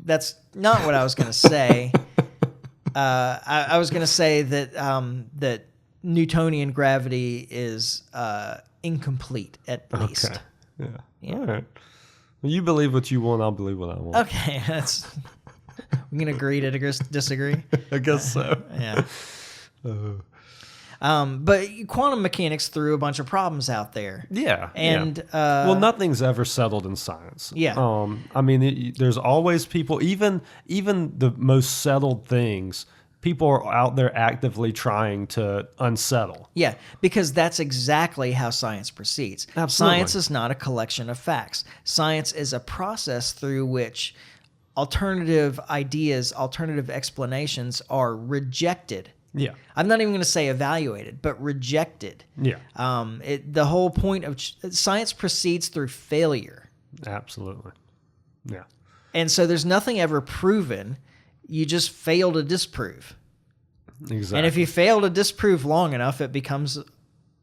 that's not what I was going to say. I was going to say that that Newtonian gravity is incomplete, at least. Okay. Yeah. Yeah. All right. Well, you believe what you want. I'll believe what I want. Okay, we can agree to disagree. I guess so. Yeah. But quantum mechanics threw a bunch of problems out there. Yeah. And well, nothing's ever settled in science. Yeah. I mean, there's always people. Even the most settled things, people are out there actively trying to unsettle. Yeah, because that's exactly how science proceeds. Absolutely. Science is not a collection of facts. Science is a process through which alternative ideas, alternative explanations are rejected. Yeah. I'm not even going to say evaluated, but rejected. Yeah. The whole point of science proceeds through failure. Absolutely. Yeah. And so there's nothing ever proven. You just fail to disprove. Exactly. And if you fail to disprove long enough, it becomes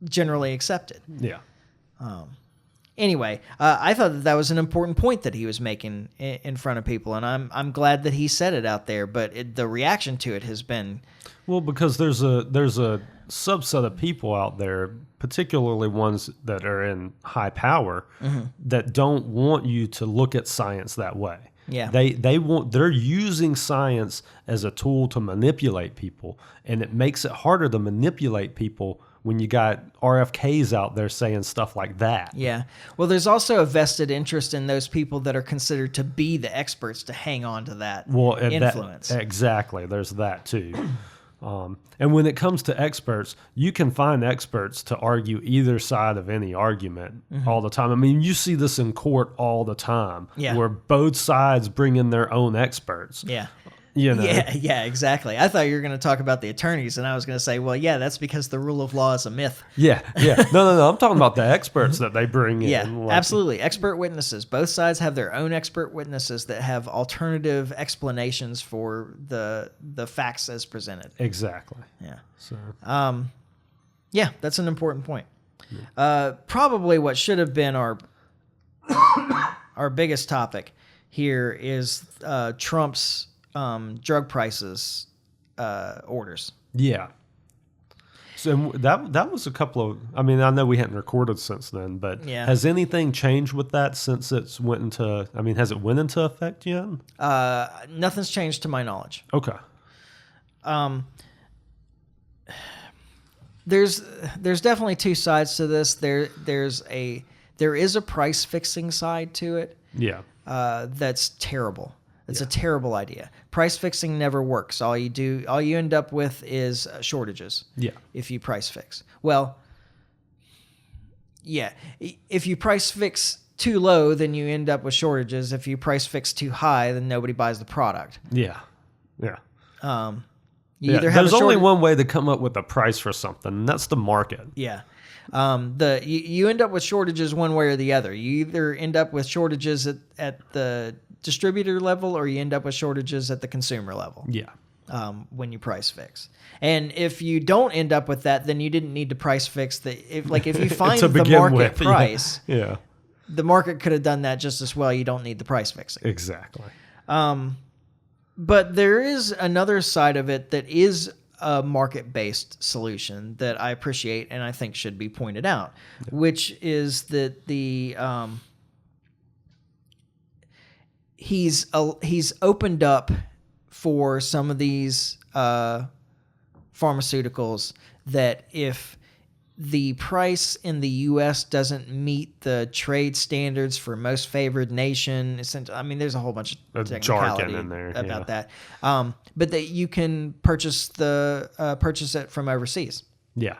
generally accepted. Yeah. Anyway, I thought that was an important point that he was making in front of people, and I'm glad that he said it out there. But the reaction to it has been, well, because there's a subset of people out there, particularly ones that are in high power, that don't want you to look at science that way. Yeah. They're using science as a tool to manipulate people, and it makes it harder to manipulate people when you got RFKs out there saying stuff like that. Yeah. Well, there's also a vested interest in those people that are considered to be the experts to hang on to that influence. Exactly. There's that too. And when it comes to experts, you can find experts to argue either side of any argument all the time. I mean, you see this in court all the time, where both sides bring in their own experts. Yeah. You know? Yeah, exactly. I thought you were going to talk about the attorneys, and I was going to say, well, yeah, that's because the rule of law is a myth. Yeah. No. I'm talking about the experts that they bring in. Yeah, absolutely. Expert witnesses. Both sides have their own expert witnesses that have alternative explanations for the facts as presented. Exactly. Yeah. So. Yeah, that's an important point. Probably what should have been our biggest topic here is Trump's drug prices orders. Yeah. So that was a couple of. I mean, I know we hadn't recorded since then, but has anything changed with that since it's went into? I mean, has it went into effect yet? Nothing's changed to my knowledge. Okay. there's definitely two sides to this. There is a price fixing side to it. Yeah. That's terrible. It's a terrible idea. Price fixing never works. All you end up with is shortages. Yeah. If you price fix. Well, yeah. If you price fix too low, then you end up with shortages. If you price fix too high, then nobody buys the product. Yeah. Yeah. You either have There's only one way to come up with a price for something, and that's the market. Yeah. You end up with shortages one way or the other. You either end up with shortages at the distributor level, or you end up with shortages at the consumer level. Yeah. When you price fix. And if you don't end up with that, then you didn't need to price fix if you find the market price, yeah. The market could have done that just as well. You don't need the price fixing. Exactly. But there is another side of it that is a market-based solution that I appreciate and I think should be pointed out, which is that he's opened up for some of these pharmaceuticals that if the price in the U.S. doesn't meet the trade standards for most favored nation, I mean, there's a whole bunch of technicality in there about that. But that you can purchase it from overseas. Yeah.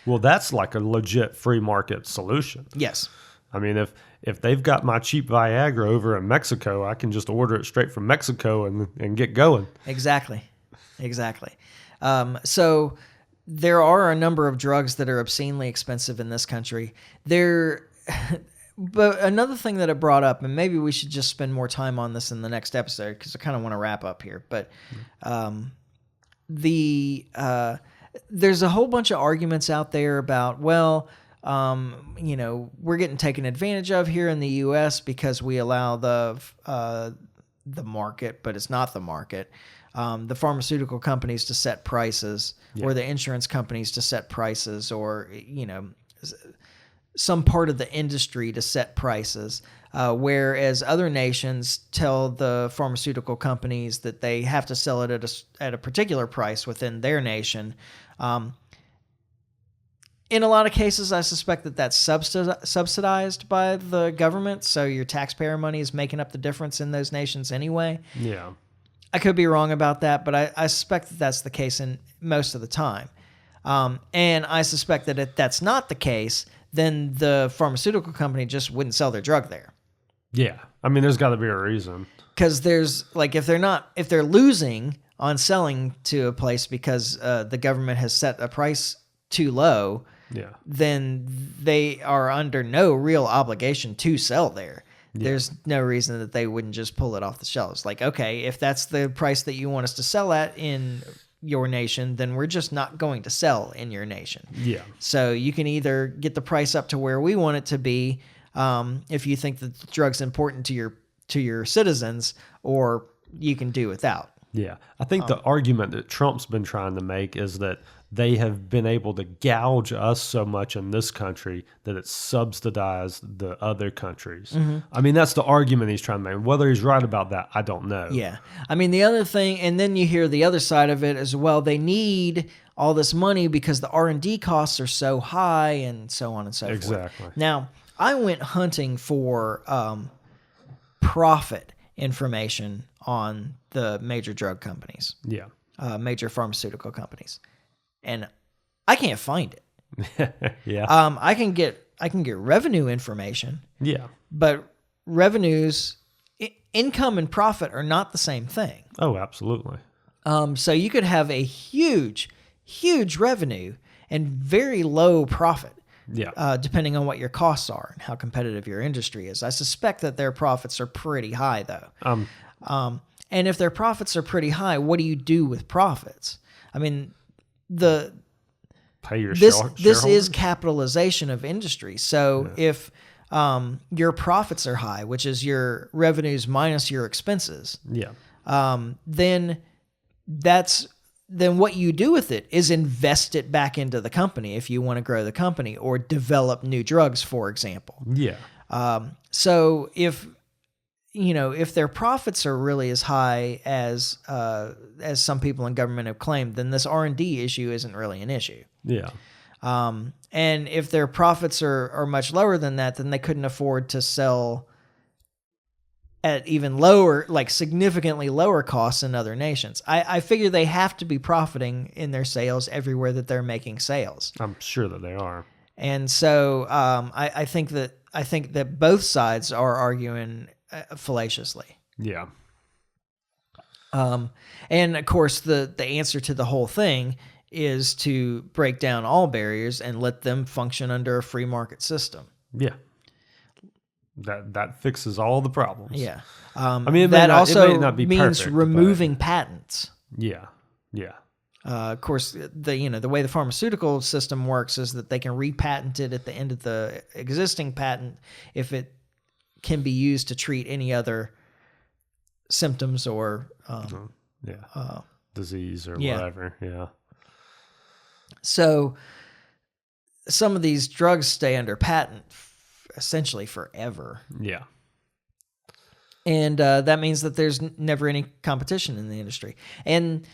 Well, that's like a legit free market solution. Yes. I mean, if they've got my cheap Viagra over in Mexico, I can just order it straight from Mexico and get going. Exactly. So there are a number of drugs that are obscenely expensive in this country. But another thing that it brought up, and maybe we should just spend more time on this in the next episode because I kind of want to wrap up here. But there's a whole bunch of arguments out there about, well, we're getting taken advantage of here in the U.S. because we allow the market, but it's not the market. The pharmaceutical companies to set prices, or the insurance companies to set prices, or some part of the industry to set prices, whereas other nations tell the pharmaceutical companies that they have to sell it at a particular price within their nation. In a lot of cases, I suspect that that's subsidized by the government, so your taxpayer money is making up the difference in those nations anyway. Yeah. I could be wrong about that, but I suspect that that's the case in most of the time. And I suspect that if that's not the case, then the pharmaceutical company just wouldn't sell their drug there. Yeah. I mean, there's got to be a reason. Because if they're losing on selling to a place because the government has set a price too low, then they are under no real obligation to sell there. Yeah. There's no reason that they wouldn't just pull it off the shelves. Like, okay, if that's the price that you want us to sell at in your nation, then we're just not going to sell in your nation. Yeah. So you can either get the price up to where we want it to be, if you think that the drug's important to your citizens, or you can do without. Yeah. I think the argument that Trump's been trying to make is that they have been able to gouge us so much in this country that it's subsidized the other countries. Mm-hmm. I mean, that's the argument he's trying to make. Whether he's right about that, I don't know. Yeah. I mean, the other thing, and then you hear the other side of it as well, they need all this money because the R&D costs are so high and so on and so forth. Exactly. Now, I went hunting for profit information on the major drug companies. Yeah. Major pharmaceutical companies. And I can't find it. Yeah. I can get revenue information. Yeah. But revenues, income and profit are not the same thing. Oh, absolutely. So you could have a huge revenue and very low profit. Yeah. Depending on what your costs are and how competitive your industry is. I suspect that their profits are pretty high, though. And if their profits are pretty high, what do you do with profits? I mean, pay your this is capitalization of industry. So if your profits are high, which is your revenues minus your expenses, then what you do with it is invest it back into the company if you want to grow the company or develop new drugs, for example. Yeah. So if if their profits are really as high as some people in government have claimed, then this R&D issue isn't really an issue. Yeah. And if their profits are much lower than that, then they couldn't afford to sell at even lower, like significantly lower costs in other nations. I figure they have to be profiting in their sales everywhere that they're making sales. I'm sure that they are. And so I think that both sides are arguing fallaciously. Yeah. And of course, the answer to the whole thing is to break down all barriers and let them function under a free market system. Yeah. That fixes all the problems. Yeah. I mean, that also not be means perfect, removing patents. Yeah. Yeah. Of course, the way the pharmaceutical system works is that they can repatent it at the end of the existing patent if it can be used to treat any other symptoms or disease or whatever. Yeah. So some of these drugs stay under patent essentially forever. Yeah. And that means that there's never any competition in the industry. And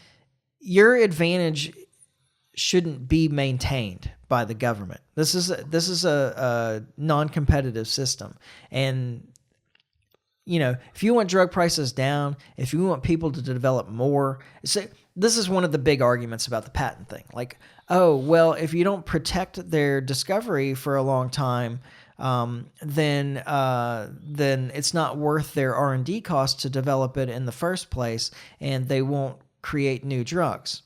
your advantage shouldn't be maintained by the government. This is a non-competitive system. And if you want drug prices down, if you want people to develop more, so this is one of the big arguments about the patent thing. Like, oh, well, if you don't protect their discovery for a long time, then it's not worth their R&D costs to develop it in the first place, and they won't create new drugs.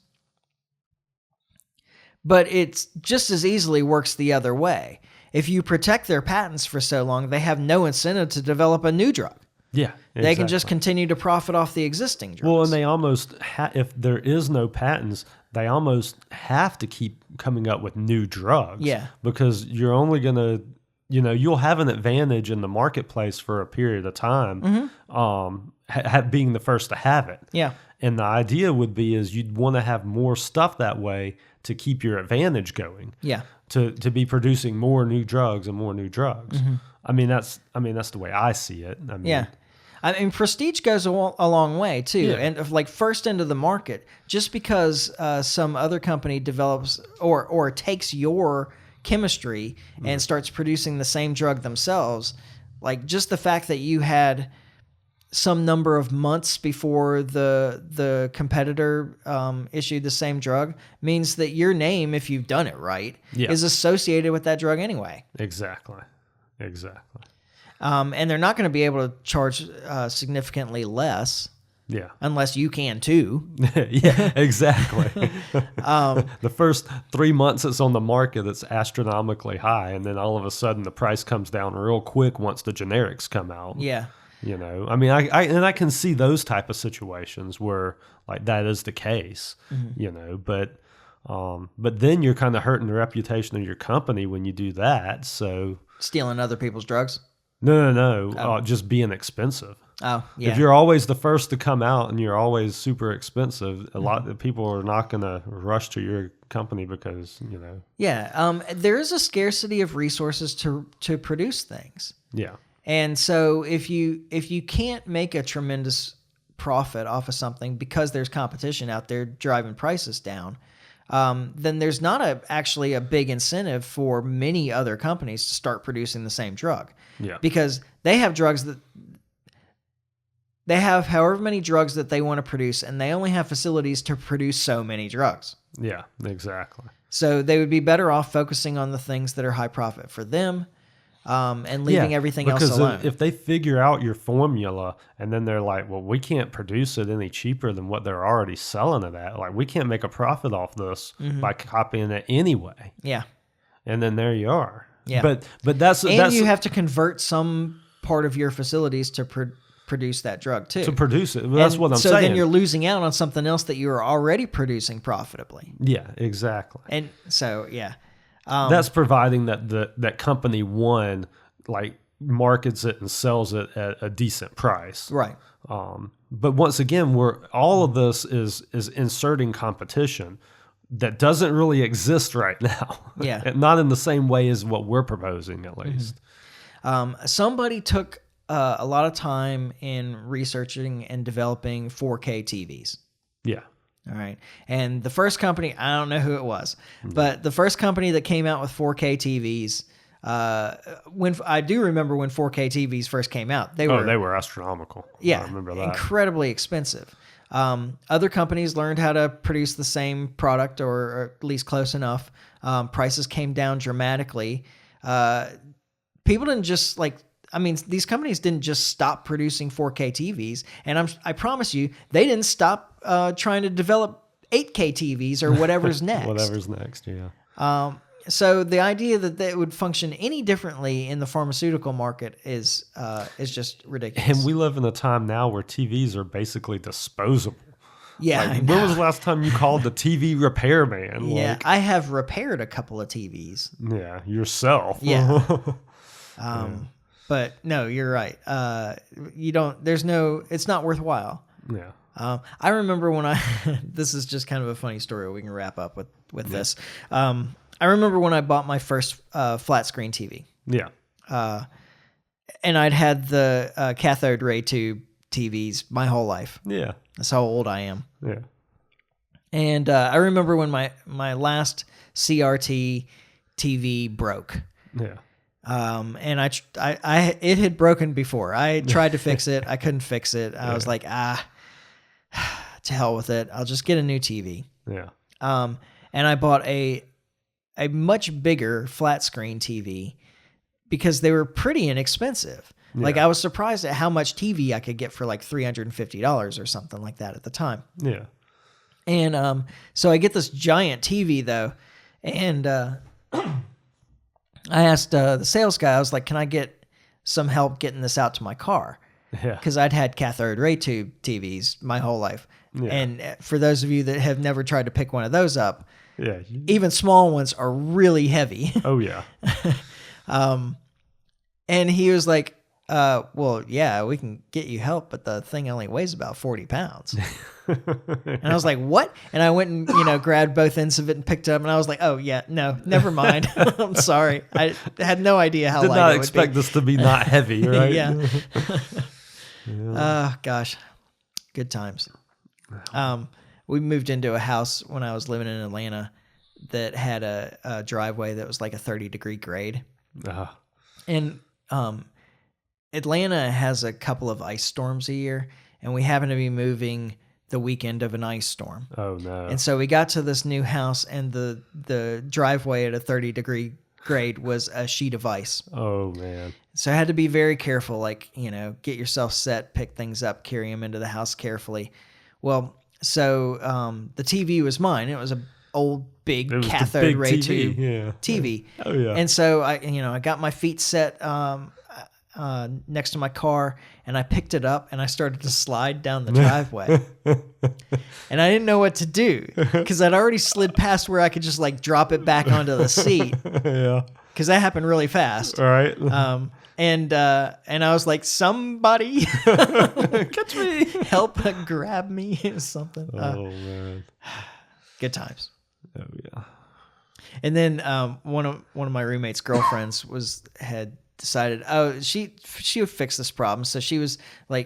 But it's just as easily works the other way. If you protect their patents for so long, they have no incentive to develop a new drug. Yeah, exactly. They can just continue to profit off the existing drugs. Well, and they almost, if there is no patents, they almost have to keep coming up with new drugs. Yeah. Because you're only going to, you'll have an advantage in the marketplace for a period of time, being the first to have it. Yeah. And the idea would be is you'd want to have more stuff that way to keep your advantage going. Yeah. To be producing more new drugs and more new drugs. Mm-hmm. I mean that's the way I see it. Yeah. I mean, prestige goes a long way too, Yeah. and like first into the market. Just because some other company develops or takes your chemistry and starts producing the same drug themselves, like just the fact that you had some number of months before the competitor issued the same drug means that your name, if you've done it right, is associated with that drug anyway. Exactly. And they're not going to be able to charge significantly less. Yeah. Unless you can too. Yeah, exactly. The first 3 months it's on the market, it's astronomically high. And then all of a sudden the price comes down real quick once the generics come out. Yeah. I mean, I can see those type of situations where like that is the case, but then you're kind of hurting the reputation of your company when you do that. So stealing other people's drugs? No. Just being expensive. Oh, yeah. If you're always the first to come out and you're always super expensive, a lot of people are not going to rush to your company because, Yeah. There is a scarcity of resources to produce things. Yeah. And so if you can't make a tremendous profit off of something because there's competition out there driving prices down, then there's not actually a big incentive for many other companies to start producing the same drug. Yeah. Because they have drugs that they have however many drugs that they want to produce, and they only have facilities to produce so many drugs. Yeah, exactly. So they would be better off focusing on the things that are high profit for them. And leaving everything else alone. Because if they figure out your formula and then they're like, well, we can't produce it any cheaper than what they're already selling it at. Like, we can't make a profit off this by copying it anyway. Yeah. And then there you are. Yeah. But that's you have to convert some part of your facilities to produce that drug too. To produce it. Well, that's what I'm saying. So then you're losing out on something else that you are already producing profitably. Yeah, exactly. And so, yeah. That's providing that company one like markets it and sells it at a decent price, right? But once again, all of this is inserting competition that doesn't really exist right now. Yeah, not in the same way as what we're proposing, at least. Somebody took a lot of time in researching and developing 4K TVs. Yeah. All right. And the first company, I don't know who it was, but the first company that came out with 4K TVs, when I do remember when 4K TVs first came out, they were astronomical. Yeah, I remember that. Incredibly expensive. Other companies learned how to produce the same product or at least close enough. Prices came down dramatically. People didn't just these companies didn't just stop producing 4K TVs, and I promise you, they didn't stop trying to develop 8K TVs or whatever's next. Whatever's next, yeah. So the idea that they would function any differently in the pharmaceutical market is just ridiculous. And we live in a time now where TVs are basically disposable. Yeah. Like, when was the last time you called the TV repairman? Yeah, I have repaired a couple of TVs. Yeah, yourself. Yeah. But no, you're right. It's not worthwhile. Yeah. I remember when this is just kind of a funny story. We can wrap up with this. I remember when I bought my first flat screen TV. Yeah. And I'd had the cathode ray tube TVs my whole life. Yeah. That's how old I am. Yeah. And I remember when my last CRT TV broke. Yeah. And it had broken before. I tried to fix it. I couldn't fix it. I was like, to hell with it. I'll just get a new TV. Yeah. And I bought a much bigger flat screen TV because they were pretty inexpensive. Yeah. Like, I was surprised at how much TV I could get for like $350 or something like that at the time. Yeah. And so I get this giant TV though, and I asked the sales guy, I was like, can I get some help getting this out to my car? Yeah. Because I'd had cathode ray tube TVs my whole life. Yeah. And for those of you that have never tried to pick one of those up, Yeah. even small ones are really heavy. Oh, yeah. And he was like, well, yeah, we can get you help, but the thing only weighs about 40 pounds. And I was like, what? And I went and, grabbed both ends of it and picked it up. And I was like, oh, yeah, no, never mind. I'm sorry. I had no idea how light it would be. Did not expect this to be not heavy, right? Yeah. Gosh, good times. We moved into a house when I was living in Atlanta that had a driveway that was like a 30-degree grade. And Atlanta has a couple of ice storms a year, and we happen to be moving the weekend of an ice storm. Oh, no. And so we got to this new house, and the driveway at a 30-degree grade was a sheet of ice. Oh, man. So I had to be very careful, get yourself set, pick things up, carry them into the house carefully. Well, so the TV was mine. It was a old big cathode ray tube TV. Oh, yeah. And so I got my feet set next to my car, and I picked it up and I started to slide down the driveway. And I didn't know what to do because I'd already slid past where I could just drop it back onto the seat. Yeah. Because that happened really fast. All right. And I was like, somebody catch me, help grab me or something. Oh, man. Good times. Oh, yeah. And then one of my roommate's girlfriends had decided, she would fix this problem. So she was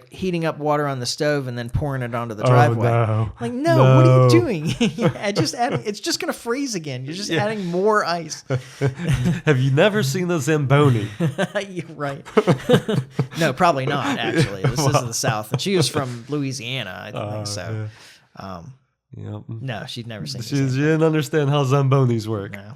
heating up water on the stove and then pouring it onto the driveway. No. No, what are you doing? It's just going to freeze again. You're just adding more ice. Have you never seen the Zamboni? You're right. No, probably not, actually. This is in the South. And she was from Louisiana, I think so. Yeah. Yep. No, she'd never seen She didn't understand how Zambonis work. No.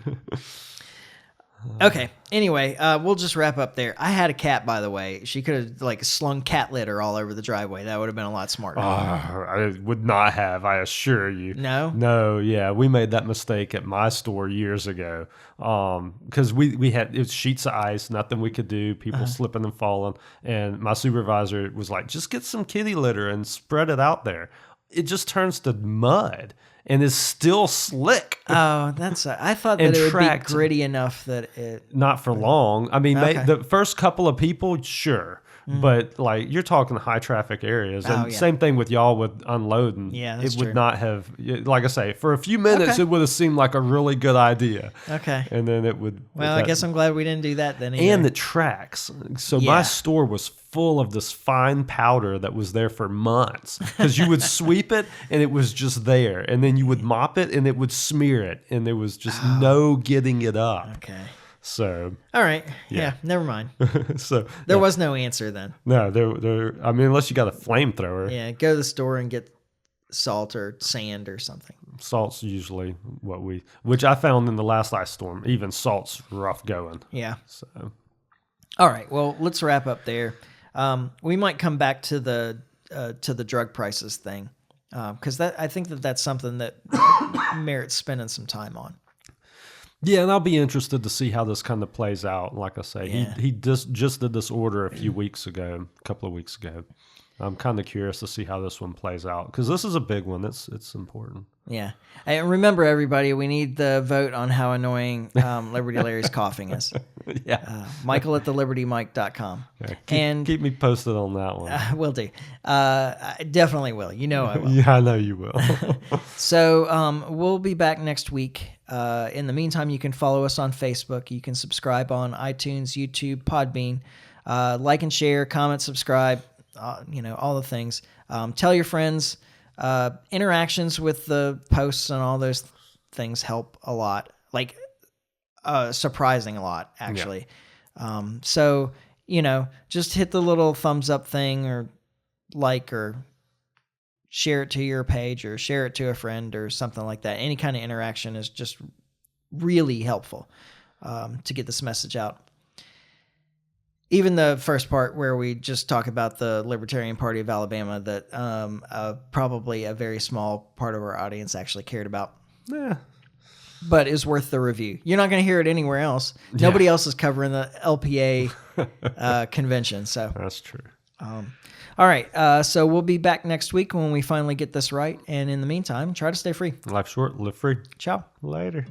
Okay. Anyway, we'll just wrap up there. I had a cat, by the way. She could have slung cat litter all over the driveway. That would have been a lot smarter. I would not have, I assure you. No? No, yeah. We made that mistake at my store years ago. Because we had, it was sheets of ice, nothing we could do, people slipping and falling. And my supervisor was like, just get some kitty litter and spread it out there. It just turns to mud and is still slick. Oh, I thought that it would be gritty enough that it... Not for long. I mean, Okay. the first couple of people, sure. But like you're talking high traffic areas, and yeah. same thing with y'all with unloading. Yeah, that's it would true. not have, like I say, for a few minutes Okay. it would have seemed like a really good idea. Okay. And then it would. Well, I guess I'm glad we didn't do that then either. And it tracks. So Yeah. my store was full of this fine powder that was there for months because you would sweep it and it was just there, and then you would mop it and it would smear it, and there was just no getting it up. Okay. So All right. Yeah. Never mind. so There was no answer then. no, there. I mean, unless you got a flamethrower. Yeah. Go to the store and get salt or sand or something. Salt's usually which I found in the last ice storm. Even salt's rough going. Yeah. So All right. Well, let's wrap up there. We might come back to the drug prices thing because I think that's something that merits spending some time on. yeah, and I'll be interested to see how this kind of plays out. Like I say, Yeah. he just did this order a couple of weeks ago. I'm kind of curious to see how this one plays out because this is a big one. It's important. Yeah. And remember, everybody, we need the vote on how annoying Liberty Larry's coughing is. Yeah, Michael at thelibertymike.com. yeah, keep me posted on that one. Will do. I definitely will. You know I will. Yeah, I know you will. So we'll be back next week. In the meantime, you can follow us on Facebook. You can subscribe on iTunes, YouTube, Podbean. Like and share, comment, subscribe, all the things. Tell your friends. Interactions with the posts and all those things help a lot. Like surprising a lot, actually. Yeah. So, just hit the little thumbs up thing or like or share it to your page or share it to a friend or something like that. Any kind of interaction is just really helpful to get this message out. Even the first part where we just talk about the Libertarian Party of Alabama that probably a very small part of our audience actually cared about. Yeah. But is worth the review. You're not going to hear it anywhere else. Yeah. Nobody else is covering the LPA convention. So that's true. All right. So we'll be back next week when we finally get this right. And in the meantime, try to stay free. Life short, live free. Ciao. Later.